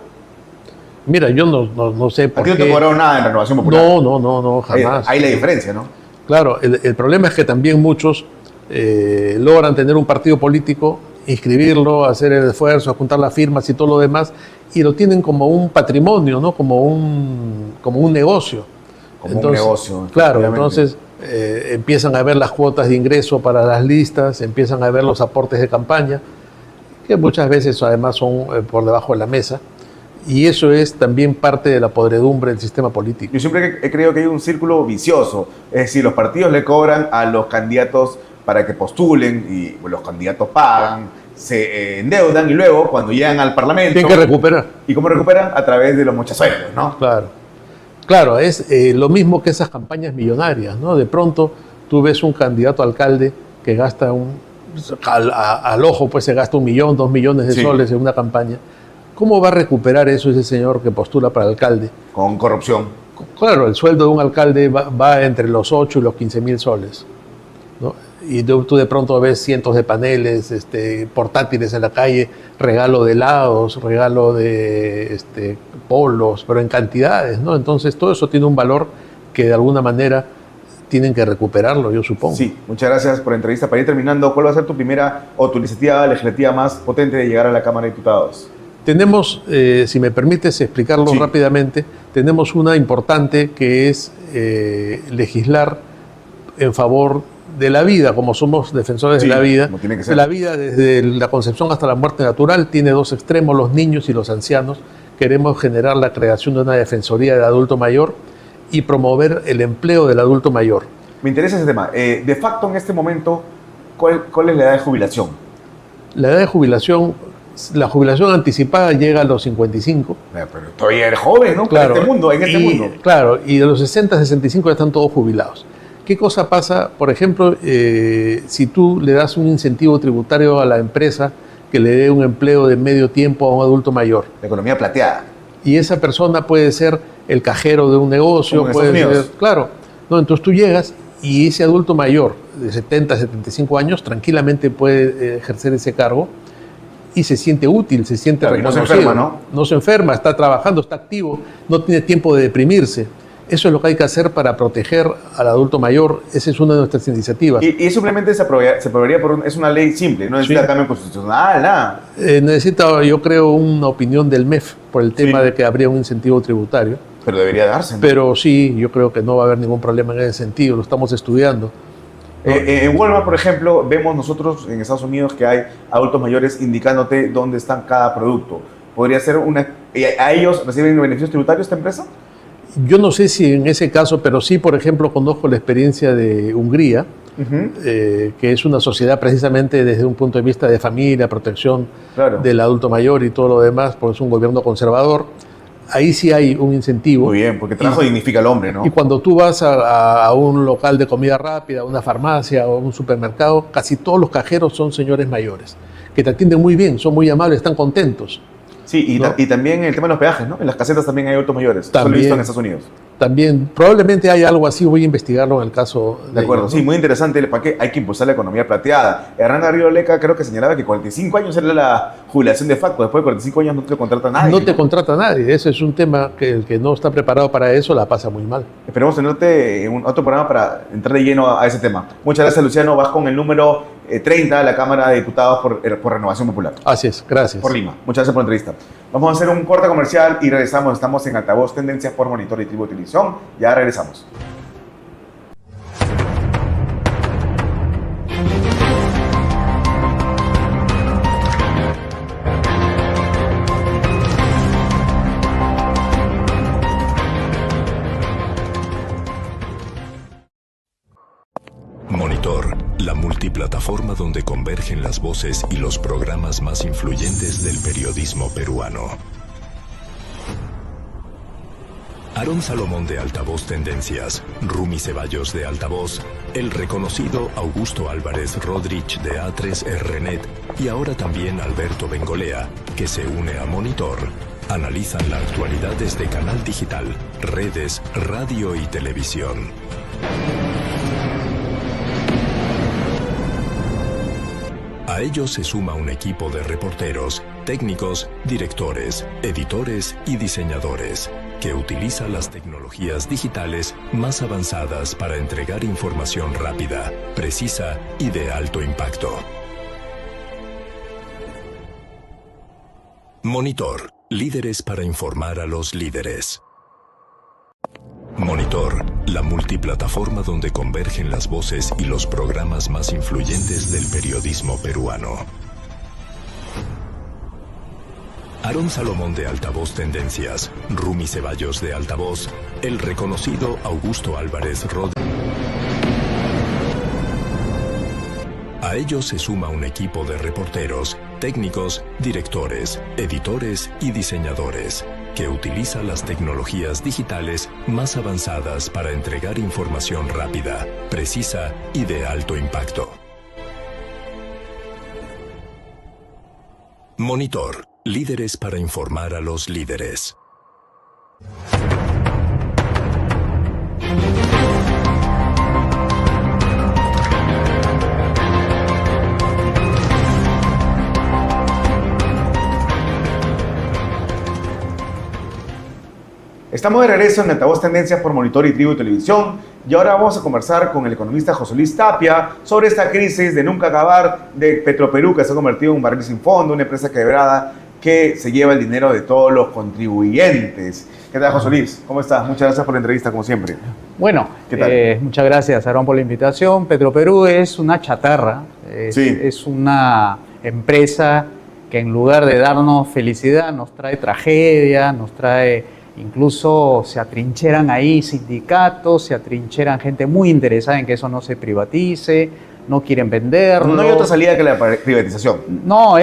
Mira, yo no sé por ¿A ti no qué. te cobraron nada en Renovación Popular? No, jamás. Ahí la diferencia, ¿no? Claro, el problema es que también muchos logran tener un partido político, inscribirlo, hacer el esfuerzo, juntar las firmas y todo lo demás, y lo tienen como un patrimonio, ¿no? Como un negocio. Como un negocio. Claro, entonces empiezan a ver las cuotas de ingreso para las listas, empiezan a ver los aportes de campaña, que muchas veces además son por debajo de la mesa. Y eso es también parte de la podredumbre del sistema político. Yo siempre he creído que hay un círculo vicioso. Es decir, los partidos le cobran a los candidatos para que postulen y los candidatos pagan, se endeudan y luego cuando llegan al Parlamento... Tienen que recuperar. ¿Y cómo recuperan? A través de los mochasueldos, ¿no? Claro, es lo mismo que esas campañas millonarias, ¿no? De pronto tú ves un candidato a alcalde que gasta al ojo pues se gasta 1 millón, 2 millones de soles en una campaña. ¿Cómo va a recuperar eso ese señor que postula para alcalde? Con corrupción. Claro, el sueldo de un alcalde va entre los 8 y los 15.000 soles, ¿no? Y tú de pronto ves cientos de paneles, portátiles en la calle, regalo de helados, regalo de polos, pero en cantidades, ¿no? Entonces todo eso tiene un valor que de alguna manera tienen que recuperarlo, yo supongo. Sí, muchas gracias por la entrevista. Para ir terminando, ¿cuál va a ser tu primera o tu iniciativa legislativa más potente de llegar a la Cámara de Diputados? Tenemos, si me permites explicarlo rápidamente, tenemos una importante que es legislar en favor de la vida, como somos defensores de la vida. Como tiene que ser. La vida desde la concepción hasta la muerte natural tiene dos extremos, los niños y los ancianos. Queremos generar la creación de una defensoría del adulto mayor y promover el empleo del adulto mayor. Me interesa ese tema. De facto, en este momento, ¿cuál es la edad de jubilación? La edad de jubilación, la jubilación anticipada llega a los 55. Pero todavía eres joven, ¿no? Claro, en este mundo. Claro, y de los 60 a 65 ya están todos jubilados. ¿Qué cosa pasa? Por ejemplo, si tú le das un incentivo tributario a la empresa que le dé un empleo de medio tiempo a un adulto mayor. La economía plateada. Y esa persona puede ser el cajero de un negocio, como en puede Estados Unidos. ser, claro. No, entonces tú llegas y ese adulto mayor de 70 a 75 años tranquilamente puede ejercer ese cargo y se siente útil, se siente reconocido. No se enferma, ¿no? No se enferma, está trabajando, está activo, no tiene tiempo de deprimirse. Eso es lo que hay que hacer para proteger al adulto mayor. Esa es una de nuestras iniciativas. Y simplemente se aprobaría es una ley simple, no necesita cambio constitucional, nada. Necesita, yo creo, una opinión del MEF por el tema de que habría un incentivo tributario. Pero debería darse, ¿no? Pero sí, yo creo que no va a haber ningún problema en ese sentido, lo estamos estudiando. En Walmart, por ejemplo, vemos nosotros en Estados Unidos que hay adultos mayores indicándote dónde están cada producto. ¿Podría ser ¿A ellos reciben beneficios tributarios esta empresa? Yo no sé si en ese caso, pero sí, por ejemplo, conozco la experiencia de Hungría, que es una sociedad precisamente desde un punto de vista de familia, protección del adulto mayor y todo lo demás, porque es un gobierno conservador. Ahí sí hay un incentivo. Muy bien, porque el trabajo dignifica al hombre, ¿no? Y cuando tú vas a un local de comida rápida, a una farmacia o a un supermercado, casi todos los cajeros son señores mayores, que te atienden muy bien, son muy amables, están contentos. Sí, y también el tema de los peajes, ¿no? En las casetas también hay adultos mayores. Eso lo he visto en Estados Unidos. También, probablemente hay algo así, voy a investigarlo en el caso de acuerdo, ellos, ¿no? Sí, muy interesante, ¿para qué? Hay que impulsar la economía plateada. Hernán Garrido Leca creo que señalaba que 45 años era la jubilación de facto, después de 45 años no te contrata nadie. No te contrata nadie, ese es un tema que el que no está preparado para eso la pasa muy mal. Esperemos tenerte en otro programa para entrar de lleno a ese tema. Muchas gracias, Luciano. Vas con el número 30 de la Cámara de Diputados por Renovación Popular. Así es, gracias. Por Lima. Muchas gracias por la entrevista. Vamos a hacer un corte comercial y regresamos. Estamos en Altavoz Tendencias por Monitor y Tribu Televisión. Ya regresamos. multiplataforma donde convergen las voces y los programas más influyentes del periodismo peruano. Aarón Salomón de Altavoz Tendencias, Rumi Ceballos de Altavoz, el reconocido Augusto Álvarez Rodríguez de A3RNet y ahora también Alberto Bengolea, que se une a Monitor, analizan la actualidad desde canal digital, redes, radio y televisión. A ellos se suma un equipo de reporteros, técnicos, directores, editores y diseñadores, que utiliza las tecnologías digitales más avanzadas para entregar información rápida, precisa y de alto impacto. Monitor, líderes para informar a los líderes. Monitor, la multiplataforma donde convergen las voces y los programas más influyentes del periodismo peruano. Aarón Salomón de Altavoz Tendencias, Rumi Ceballos de Altavoz, el reconocido Augusto Álvarez Rodríguez. A ellos se suma un equipo de reporteros, técnicos, directores, editores y diseñadores, que utiliza las tecnologías digitales más avanzadas para entregar información rápida, precisa y de alto impacto. Monitor, líderes para informar a los líderes. Estamos de regreso en Altavoz Tendencias por Monitor y Tribu Televisión y ahora vamos a conversar con el economista José Luis Tapia sobre esta crisis de nunca acabar de Petroperú, que se ha convertido en un barril sin fondo, una empresa quebrada que se lleva el dinero de todos los contribuyentes. ¿Qué tal, José Luis? ¿Cómo estás? Muchas gracias por la entrevista, como siempre. Bueno, ¿qué tal? Muchas gracias, Aarón, por la invitación. Petroperú es una chatarra, es una empresa que en lugar de darnos felicidad nos trae tragedia, nos trae... Incluso se atrincheran ahí sindicatos, se atrincheran gente muy interesada en que eso no se privatice, no quieren venderlo. No hay otra salida que la privatización. No,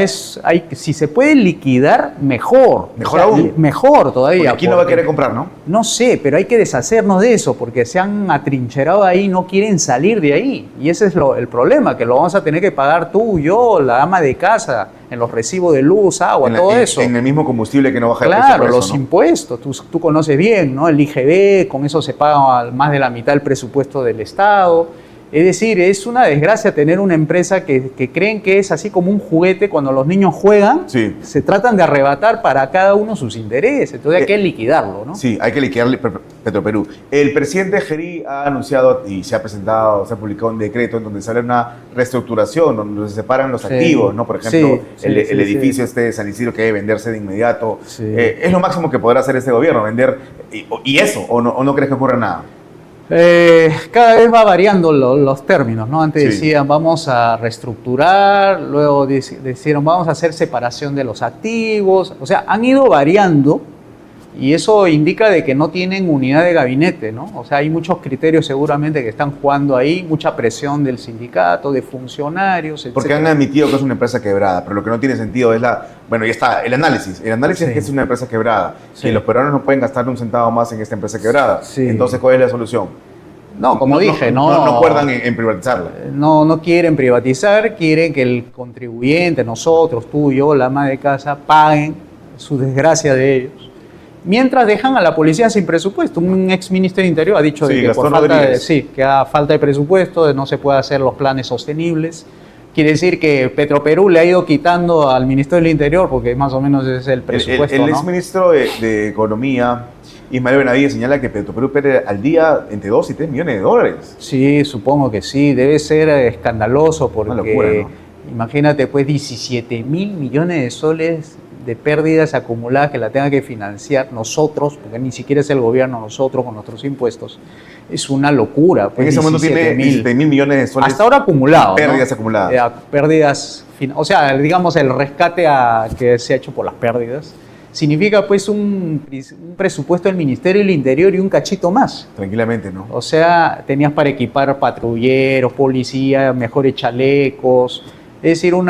si se puede liquidar, mejor. Mejor aún. Mejor todavía. Porque ¿quién lo va a querer comprar, no? No sé, pero hay que deshacernos de eso, porque se han atrincherado ahí y no quieren salir de ahí. Y ese es el problema, que lo vamos a tener que pagar tú, yo, la ama de casa, en los recibos de luz, agua, todo eso. En el mismo combustible que no baja el precio. Claro, los impuestos, tú conoces bien, ¿no? El IGB, con eso se paga más de la mitad del presupuesto del Estado. Es decir, es una desgracia tener una empresa que creen que es así como un juguete cuando los niños juegan, sí. Se tratan de arrebatar para cada uno sus intereses, entonces hay que liquidarlo, ¿no? Sí, hay que liquidar Petroperú. El presidente Gerí ha anunciado y se ha presentado, se ha publicado un decreto en donde sale una reestructuración, donde se separan los activos, ¿no? Por ejemplo, el edificio este de San Isidro que debe venderse de inmediato. Sí. Es lo máximo que podrá hacer este gobierno, vender, y eso, ¿o no crees que ocurra nada? Cada vez va variando los términos, ¿no? Antes decían vamos a reestructurar, luego dijeron vamos a hacer separación de los activos, o sea, han ido variando y eso indica de que no tienen unidad de gabinete, ¿no? O sea, hay muchos criterios seguramente que están jugando ahí, mucha presión del sindicato, de funcionarios, etc. Porque han admitido que es una empresa quebrada, pero lo que no tiene sentido es bueno, ya está, el análisis es que es una empresa quebrada, y los peruanos no pueden gastar un centavo más en esta empresa quebrada. Entonces, ¿cuál es la solución? No, como dije, no acuerdan en privatizarla. No quieren privatizar, quieren que el contribuyente, nosotros, tú y yo, la ama de casa, paguen su desgracia de ellos. Mientras dejan a la policía sin presupuesto. Un ex ministro del Interior ha dicho que que a falta de presupuesto no se puede hacer los planes sostenibles. Quiere decir que Petroperú le ha ido quitando al ministro del Interior, porque más o menos es el presupuesto. El ex ministro de Economía, Ismael Benavides, señala que Petroperú pierde al día entre 2 y 3 millones de dólares. Sí, supongo que sí. Debe ser escandaloso porque, una locura, ¿no? Imagínate, pues 17.000 millones de soles de pérdidas acumuladas que la tenga que financiar nosotros, porque ni siquiera es el gobierno, nosotros con nuestros impuestos. Es una locura. Pues, en ese momento tiene 17.000 millones de soles. Hasta ahora acumulado. Pérdidas, ¿no? Acumuladas. Pérdidas, o sea, digamos el rescate que se ha hecho por las pérdidas. significa pues un presupuesto del Ministerio del Interior y un cachito más. Tranquilamente, ¿no? O sea, tenías para equipar patrulleros, policías, mejores chalecos. Es decir, un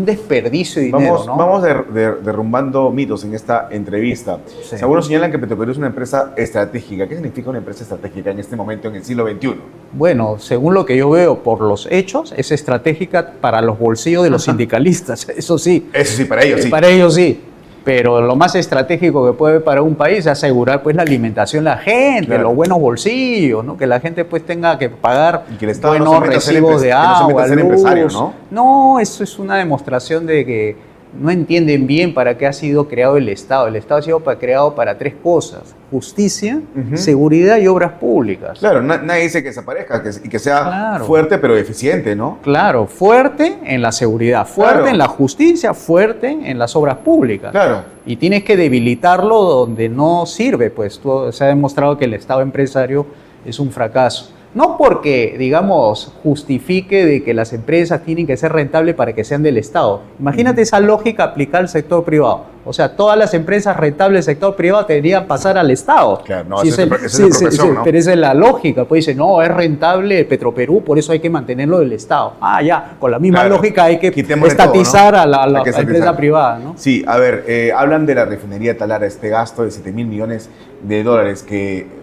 desperdicio de dinero, ¿no? Vamos derrumbando mitos en esta entrevista. Sí. Algunos señalan que Petroperú es una empresa estratégica. ¿Qué significa una empresa estratégica en este momento, en el siglo XXI? Bueno, según lo que yo veo por los hechos, es estratégica para los bolsillos de los sindicalistas, eso sí. Eso sí, para ellos sí. Para ellos sí. Pero lo más estratégico que puede para un país es asegurar pues la alimentación de la gente, Claro. los buenos bolsillos, ¿no? Que la gente pues tenga que pagar Y que el Estado buenos no se meta a ser recibos de que no se meta agua, a ser luz. empresario, ¿no? No, eso es una demostración de que no entienden bien para qué ha sido creado el Estado. El Estado ha sido creado para tres cosas: justicia, seguridad y obras públicas. Claro, nadie dice que desaparezca y que sea Claro. fuerte pero eficiente, ¿no? Claro, fuerte en la seguridad, fuerte Claro. en la justicia, fuerte en las obras públicas. Claro. Y tienes que debilitarlo donde no sirve, pues se ha demostrado que el Estado empresario es un fracaso. No porque, digamos, justifique de que las empresas tienen que ser rentables para que sean del Estado. Imagínate esa lógica aplicada al sector privado. O sea, todas las empresas rentables del sector privado deberían pasar al Estado. Claro, no, Sí, esa es la profesión, ¿no? Pero esa es la lógica. Pues dice, no, es rentable Petroperú, por eso hay que mantenerlo del Estado. Ah, ya, con la misma Claro. lógica hay que Quitémosle estatizar todo, ¿no? a la Hay que empresa estatizar. privada, ¿no? Sí, a ver, hablan de la refinería Talara, este gasto de 7.000 millones de dólares que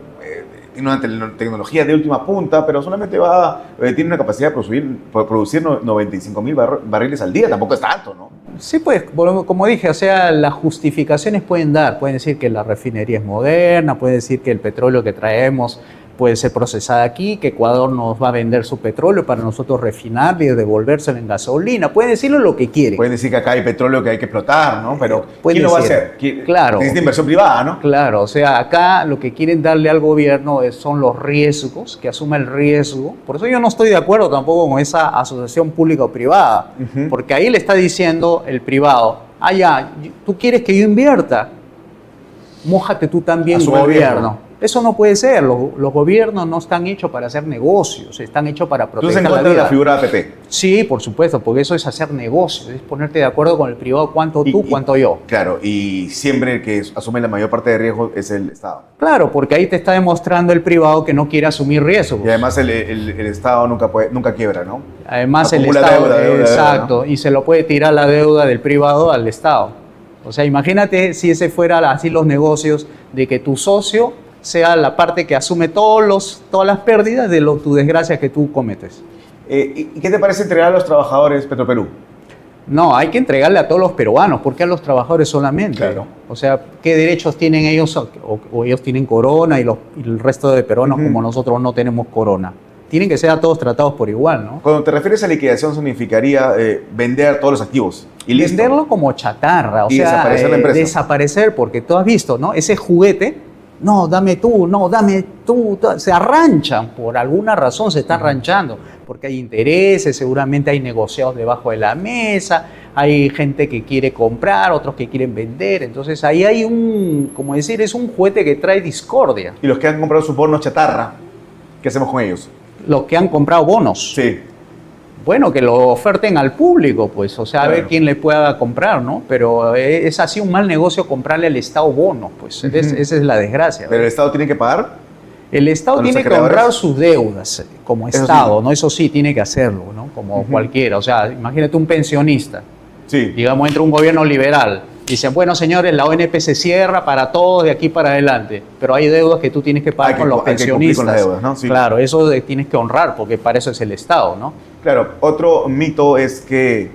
tiene una tecnología de última punta, pero solamente tiene una capacidad de producir 95.000 barriles al día, tampoco es tanto, ¿no? Sí, pues, como dije, o sea, las justificaciones pueden decir que la refinería es moderna, pueden decir que el petróleo que traemos puede ser procesado aquí, que Ecuador nos va a vender su petróleo para nosotros refinarlo y devolvérselo en gasolina, pueden decirlo lo que quieren. Pueden decir que acá hay petróleo que hay que explotar, ¿no? Pero Pueden ¿quién lo va a decir. hacer? Claro. Necesita inversión privada, ¿no? Claro, o sea, acá lo que quieren darle al gobierno son los riesgos, que asuma el riesgo. Por eso yo no estoy de acuerdo tampoco con esa asociación pública o privada, porque ahí le está diciendo el privado, ah, ya, tú quieres que yo invierta, mójate tú también, Asume el gobierno. riesgo. Eso no puede ser, los gobiernos no están hechos para hacer negocios, están hechos para Entonces, proteger en la contra de vida. la figura APP. Sí, por supuesto, porque eso es hacer negocios, es ponerte de acuerdo con el privado, cuánto tú, cuánto yo. Claro, y siempre el que asume la mayor parte de riesgo es el Estado. Claro, porque ahí te está demostrando el privado que no quiere asumir riesgos. Y además el Estado nunca quiebra, ¿no? Además Acumula el Estado, deuda, exacto, ¿no? y se lo puede tirar la deuda del privado al Estado. O sea, imagínate si ese fuera así los negocios, de que tu socio sea la parte que asume todas las pérdidas de tu desgracia que tú cometes. ¿Y qué te parece entregar a los trabajadores Petroperú? No, hay que entregarle a todos los peruanos, ¿por qué a los trabajadores solamente? Claro. O sea, ¿qué derechos tienen ellos? O ellos tienen corona y el resto de peruanos como nosotros no tenemos corona. Tienen que ser a todos tratados por igual, ¿no? Cuando te refieres a liquidación significaría vender todos los activos y listo. Venderlo como chatarra, o Y sea, desaparecer la empresa. desaparecer, porque tú has visto, ¿no? Ese juguete, no, dame tú, se arranchan, por alguna razón se están ranchando, porque hay intereses, seguramente hay negociados debajo de la mesa, hay gente que quiere comprar, otros que quieren vender, entonces ahí hay es un juguete que trae discordia. Y los que han comprado sus bonos chatarra, ¿qué hacemos con ellos? Los que han comprado bonos. Sí. Bueno, que lo oferten al público, pues, o sea, a Claro. ver quién le pueda comprar, ¿no? Pero es así un mal negocio comprarle al Estado bonos, pues, esa es la desgracia. ¿Pero el Estado tiene que pagar? El Estado ¿A los tiene que acreedores? honrar sus deudas como Eso Estado, sí. ¿no? Eso sí, tiene que hacerlo, ¿no? Como cualquiera, o sea, imagínate un pensionista, Sí. digamos, entra un gobierno liberal, dicen, bueno, señores, la ONP se cierra para todos de aquí para adelante, pero hay deudas que tú tienes que pagar Hay que- con los hay que cumplir pensionistas. con las deudas, ¿no? Sí. Claro, eso tienes que honrar, porque para eso es el Estado, ¿no? Claro, otro mito es que,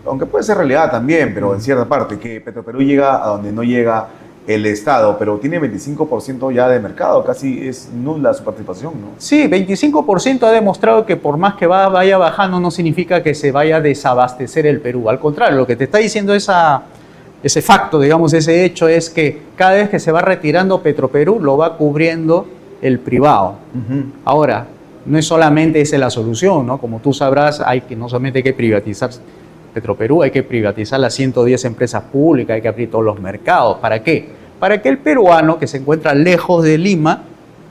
aunque puede ser realidad también, pero en cierta parte, que Petroperú llega a donde no llega el Estado, pero tiene 25% ya de mercado, casi es nula su participación, ¿no? Sí, 25% ha demostrado que por más que vaya bajando no significa que se vaya a desabastecer el Perú. Al contrario, lo que te está diciendo ese facto, digamos, ese hecho es que cada vez que se va retirando Petroperú lo va cubriendo el privado. Ahora, no es solamente esa la solución, ¿no? Como tú sabrás, no solamente hay que privatizar Petroperú, hay que privatizar las 110 empresas públicas, hay que abrir todos los mercados. ¿Para qué? Para que el peruano que se encuentra lejos de Lima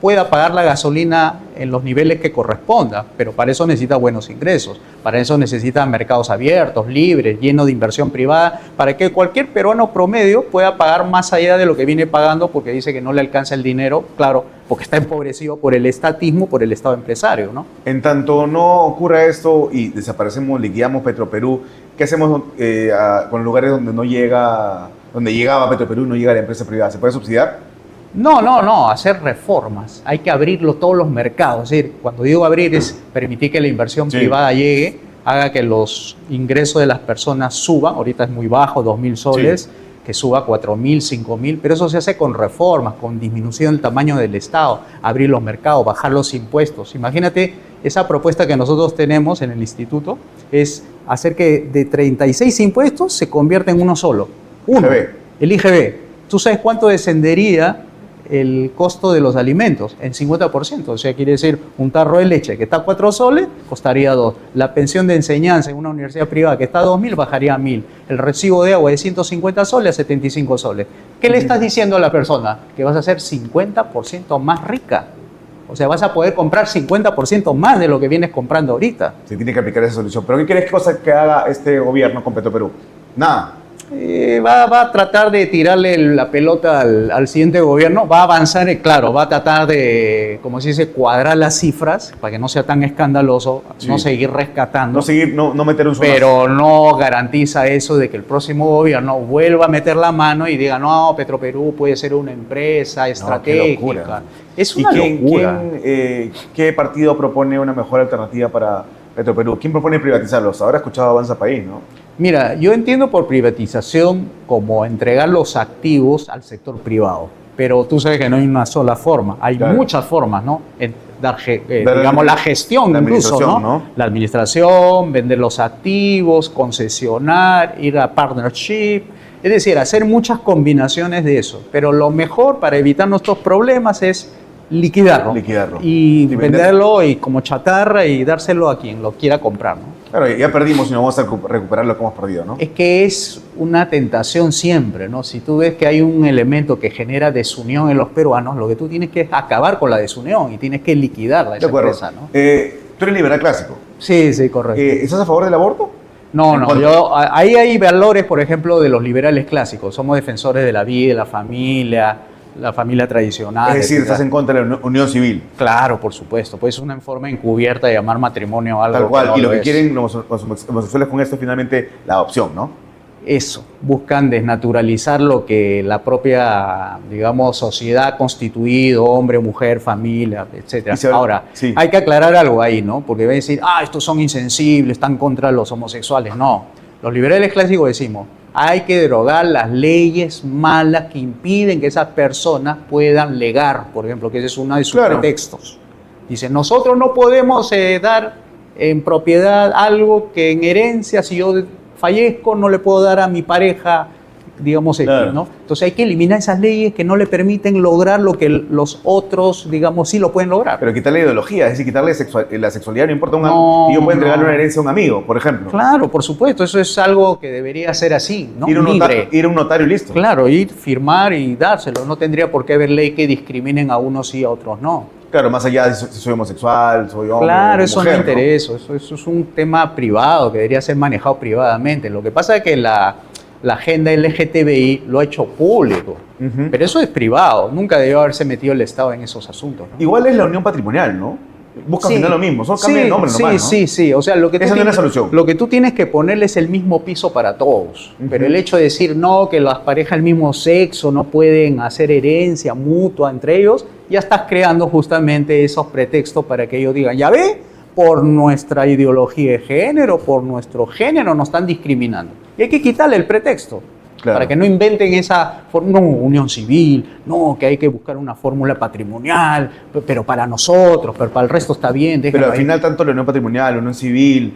pueda pagar la gasolina en los niveles que corresponda, pero para eso necesita buenos ingresos, para eso necesita mercados abiertos, libres, llenos de inversión privada, para que cualquier peruano promedio pueda pagar más allá de lo que viene pagando porque dice que no le alcanza el dinero, claro, porque está empobrecido por el estatismo, por el Estado empresario, ¿no? En tanto no ocurra esto y desaparecemos, liquidamos Petroperú, ¿qué hacemos con lugares donde no llega, donde llegaba Petroperú y no llega la empresa privada? ¿Se puede subsidiar? No, hacer reformas. Hay que abrirlo todos los mercados. Es decir, cuando digo abrir es permitir que la inversión privada llegue, haga que los ingresos de las personas suban. Ahorita es muy bajo, 2.000 soles, que suba a 4.000, 5.000, pero eso se hace con reformas, con disminución del tamaño del Estado, abrir los mercados, bajar los impuestos. Imagínate, esa propuesta que nosotros tenemos en el instituto es hacer que de 36 impuestos se convierta en uno solo. Uno, el IGB. ¿Tú sabes cuánto descendería el costo de los alimentos? En 50%. O sea, quiere decir, un tarro de leche que está a 4 soles, costaría 2. La pensión de enseñanza en una universidad privada que está a 2.000, bajaría a 1.000. El recibo de agua de 150 soles a 75 soles. ¿Qué le estás diciendo a la persona? Que vas a ser 50% más rica. O sea, vas a poder comprar 50% más de lo que vienes comprando ahorita. Se tiene que aplicar esa solución. ¿Pero qué crees que haga este gobierno con Petroperú? Nada. Va a tratar de tirarle la pelota al siguiente gobierno, va a avanzar, claro, va a tratar de, como se dice, cuadrar las cifras para que no sea tan escandaloso, no seguir rescatando. No meter un sonazo. Pero no garantiza eso de que el próximo gobierno vuelva a meter la mano y diga, no, Petroperú puede ser una empresa estratégica. Es una locura. ¿Qué partido propone una mejor alternativa para Petroperú? ¿Quién propone privatizarlos? Ahora he escuchado Avanza País, ¿no? Mira, yo entiendo por privatización como entregar los activos al sector privado, pero tú sabes que no hay una sola forma, hay muchas formas, ¿no? Digamos la gestión incluso, ¿no? La administración, vender los activos, concesionar, ir a partnership, es decir, hacer muchas combinaciones de eso, pero lo mejor para evitar nuestros problemas es liquidarlo. Y venderlo y como chatarra y dárselo a quien lo quiera comprar, ¿no? Claro, ya perdimos y no vamos a recuperar lo que hemos perdido, ¿no? Es que es una tentación siempre, ¿no? Si tú ves que hay un elemento que genera desunión en los peruanos, lo que tú tienes que es acabar con la desunión y tienes que liquidarla, esa empresa, ¿no? Tú eres liberal clásico. Sí, correcto. ¿Estás a favor del aborto? No, ahí hay valores, por ejemplo, de los liberales clásicos. Somos defensores de la vida, la familia tradicional. Es decir, estás en contra de la unión civil. Claro, por supuesto. Pues es una forma encubierta de llamar matrimonio a algo. Tal cual. No, y lo que quieren los homosexuales con esto es finalmente la adopción, ¿no? Eso. Buscan desnaturalizar lo que la propia, digamos, sociedad ha constituido, hombre, mujer, familia, etc. Ahora, hay que aclarar algo ahí, ¿no? Porque va a decir, estos son insensibles, están contra los homosexuales. No. Los liberales clásicos decimos, hay que derogar las leyes malas que impiden que esas personas puedan legar, por ejemplo, que ese es uno de sus pretextos. Dicen, nosotros no podemos dar en propiedad algo que en herencia, si yo fallezco, no le puedo dar a mi pareja, digamos, ¿no? Entonces hay que eliminar esas leyes que no le permiten lograr lo que los otros, digamos, sí lo pueden lograr. Pero quitarle ideología, es decir, quitarle la sexualidad, no importa y yo puedo entregarle una herencia a un amigo, por ejemplo. Claro, por supuesto, eso es algo que debería ser así, ¿no? Ir a un notario y listo. Claro, firmar y dárselo. No tendría por qué haber ley que discriminen a unos sí y a otros no. Claro, más allá de si soy homosexual, soy hombre. Claro, eso no interesa, eso es un tema privado que debería ser manejado privadamente. Lo que pasa es que la agenda LGTBI lo ha hecho público, pero eso es privado, nunca debió haberse metido el Estado en esos asuntos, ¿no? Igual es la unión patrimonial, ¿no? Busca al final lo mismo, solo cambia el nombre nomás, ¿no? Sí, o sea, esa no es la solución. Lo que tú tienes que ponerle es el mismo piso para todos, pero el hecho de decir no, que las parejas del mismo sexo no pueden hacer herencia mutua entre ellos, ya estás creando justamente esos pretextos para que ellos digan, ya ve, por nuestra ideología de género, por nuestro género nos están discriminando. Y hay que quitarle el pretexto, para que no inventen esa unión civil, que hay que buscar una fórmula patrimonial, pero para nosotros, pero para el resto está bien. Pero al final tanto la unión patrimonial, la unión civil,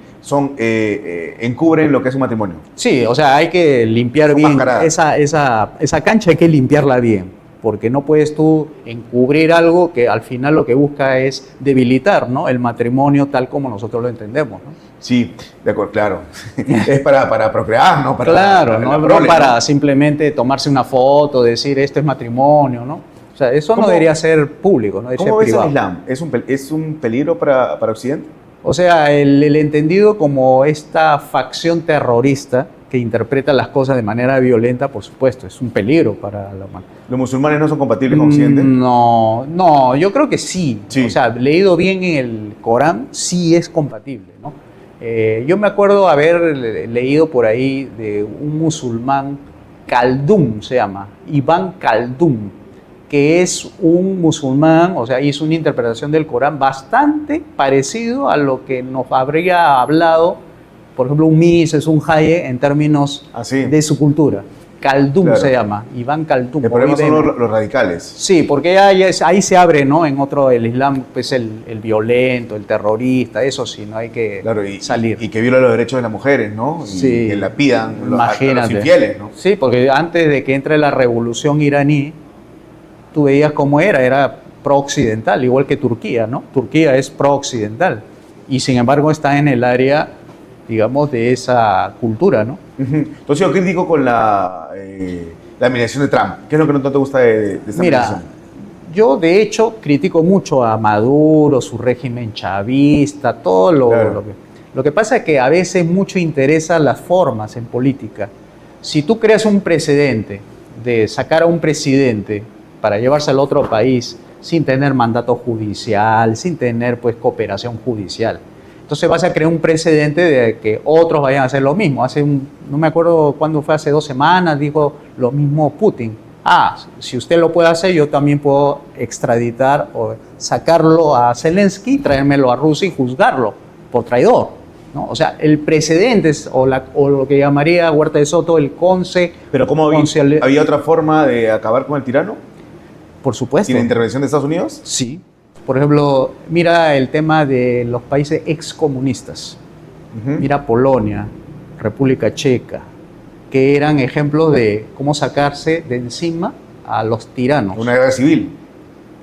encubren lo que es un matrimonio. Sí, o sea, hay que limpiar bien esa cancha, hay que limpiarla bien. Porque no puedes tú encubrir algo que al final lo que busca es debilitar, ¿no? El matrimonio tal como nosotros lo entendemos, ¿no? Sí, de acuerdo, claro. Es para procrear, ¿no? No para simplemente tomarse una foto, decir esto es matrimonio, ¿no? O sea, eso no ¿Cómo- debería ser público, no debería ser ¿Cómo ves el privado. Islam? ¿Es un peligro para Occidente? O sea, el entendido como esta facción terrorista que interpreta las cosas de manera violenta, por supuesto, es un peligro para la humanidad. ¿Los musulmanes no son compatibles con Occidente? No, yo creo que sí. Sí. O sea, leído bien en el Corán, sí es compatible, ¿no? Yo me acuerdo haber leído por ahí de un musulmán, Khaldun se llama, Ibn Khaldun, que es un musulmán, o sea, hizo una interpretación del Corán bastante parecido a lo que nos habría hablado, por ejemplo, un Mises, un Hayek, en términos Ah, sí. de su cultura. Khaldun Claro. se llama, Ibn Khaldun. El problema son los radicales. Sí, porque ahí se abre, ¿no? En otro, el Islam, pues el violento, el terrorista, eso sí, no hay que Claro, salir. y que viola los derechos de las mujeres, ¿no? Y Sí. que la pidan a los Imagínate. infieles, ¿no? Sí, porque antes de que entre la revolución iraní, tú veías cómo era pro-occidental, igual que Turquía, ¿no? Turquía es pro-occidental y sin embargo está en el área, digamos, de esa cultura, ¿no? Ujú. Tú has sido crítico con la administración de Trump. ¿Qué es lo que no te gusta de esta Mira, administración? yo de hecho critico mucho a Maduro, su régimen chavista, todo Claro. lo que pasa es que a veces mucho interesa las formas en política. Si tú creas un precedente de sacar a un presidente para llevarse al otro país sin tener mandato judicial, sin tener pues cooperación judicial, entonces vas a crear un precedente de que otros vayan a hacer lo mismo. No me acuerdo cuándo fue, hace 2 semanas, dijo lo mismo Putin. Si usted lo puede hacer, yo también puedo extraditar o sacarlo a Zelensky, traérmelo a Rusia y juzgarlo por traidor, ¿no? O sea, el precedente es, o lo que llamaría Huerta de Soto el conce. ¿Pero cómo había otra forma de acabar con el tirano? Por supuesto. ¿Sin la intervención de Estados Unidos? Sí. Por ejemplo, mira el tema de los países excomunistas. Ujú. Mira Polonia, República Checa, que eran ejemplos de cómo sacarse de encima a los tiranos. Una guerra civil.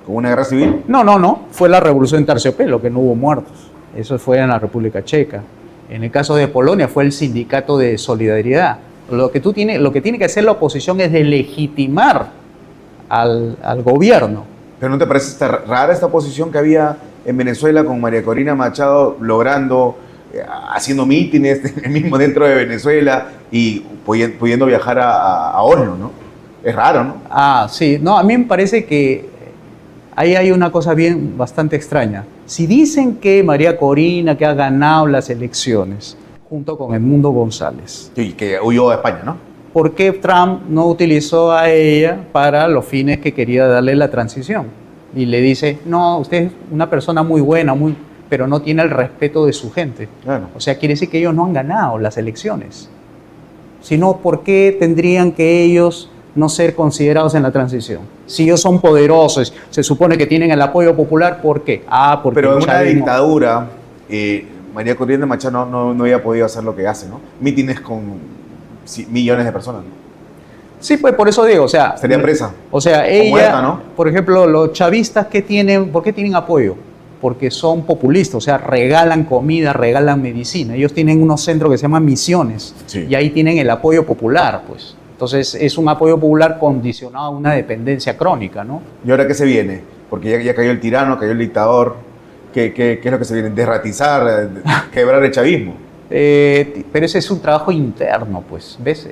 ¿Con una guerra civil? No, fue la revolución en terciopelo, que no hubo muertos. Eso fue en la República Checa. En el caso de Polonia fue el sindicato de solidaridad. Lo que tiene que hacer la oposición es de legitimar al gobierno. ¿Pero no te parece rara esta posición que había en Venezuela con María Corina Machado logrando, haciendo mítines mismo dentro de Venezuela y pudiendo viajar a ONU, ¿no? Es raro, ¿no? Sí. No, a mí me parece que ahí hay una cosa bastante extraña. Si dicen que María Corina, que ha ganado las elecciones, junto con Edmundo González, Y que huyó a España, ¿no? ¿por qué Trump no utilizó a ella para los fines que quería darle la transición? Y le dice, no, usted es una persona muy buena, pero no tiene el respeto de su gente. Claro. O sea, quiere decir que ellos no han ganado las elecciones. Si no, ¿por qué tendrían que ellos no ser considerados en la transición? Si ellos son poderosos, se supone que tienen el apoyo popular, ¿por qué? Porque Pero en el una chavismo- dictadura, María Corina Machado no había podido hacer lo que hace, ¿no? Mítines con millones de personas, ¿no? Sí, pues por eso digo, o sea... Estaría presa. O sea, O muerta, ella, ¿no? por ejemplo, los chavistas que tienen, ¿por qué tienen apoyo? Porque son populistas, o sea, regalan comida, regalan medicina. Ellos tienen unos centros que se llaman misiones Sí. y ahí tienen el apoyo popular, pues. Entonces, es un apoyo popular condicionado a una dependencia crónica, ¿no? ¿Y ahora qué se viene? Porque ya cayó el tirano, cayó el dictador. ¿Qué es lo que se viene? Derratizar, quebrar el chavismo. Pero ese es un trabajo interno, pues, ¿ves?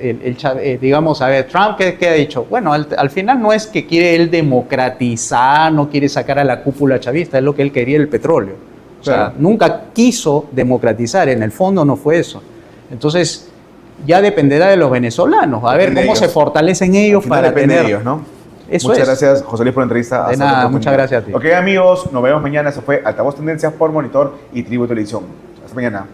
Digamos, a ver, Trump, ¿qué ha dicho? Bueno, al final no es que quiere él democratizar, no quiere sacar a la cúpula chavista, es lo que él quería, el petróleo. O sea, Claro. nunca quiso democratizar, en el fondo no fue eso. Entonces, ya dependerá de los venezolanos, a ver Depende de cómo se ellos. fortalecen ellos Al final para depende tener... de ellos, ¿no? Eso Muchas es. gracias, José Luis, por la entrevista. De Hasta nada, otra muchas oportunidad. gracias a ti. Ok, amigos, nos vemos mañana. Eso fue Altavoz Tendencias por Monitor y Tribu Televisión. Hasta mañana.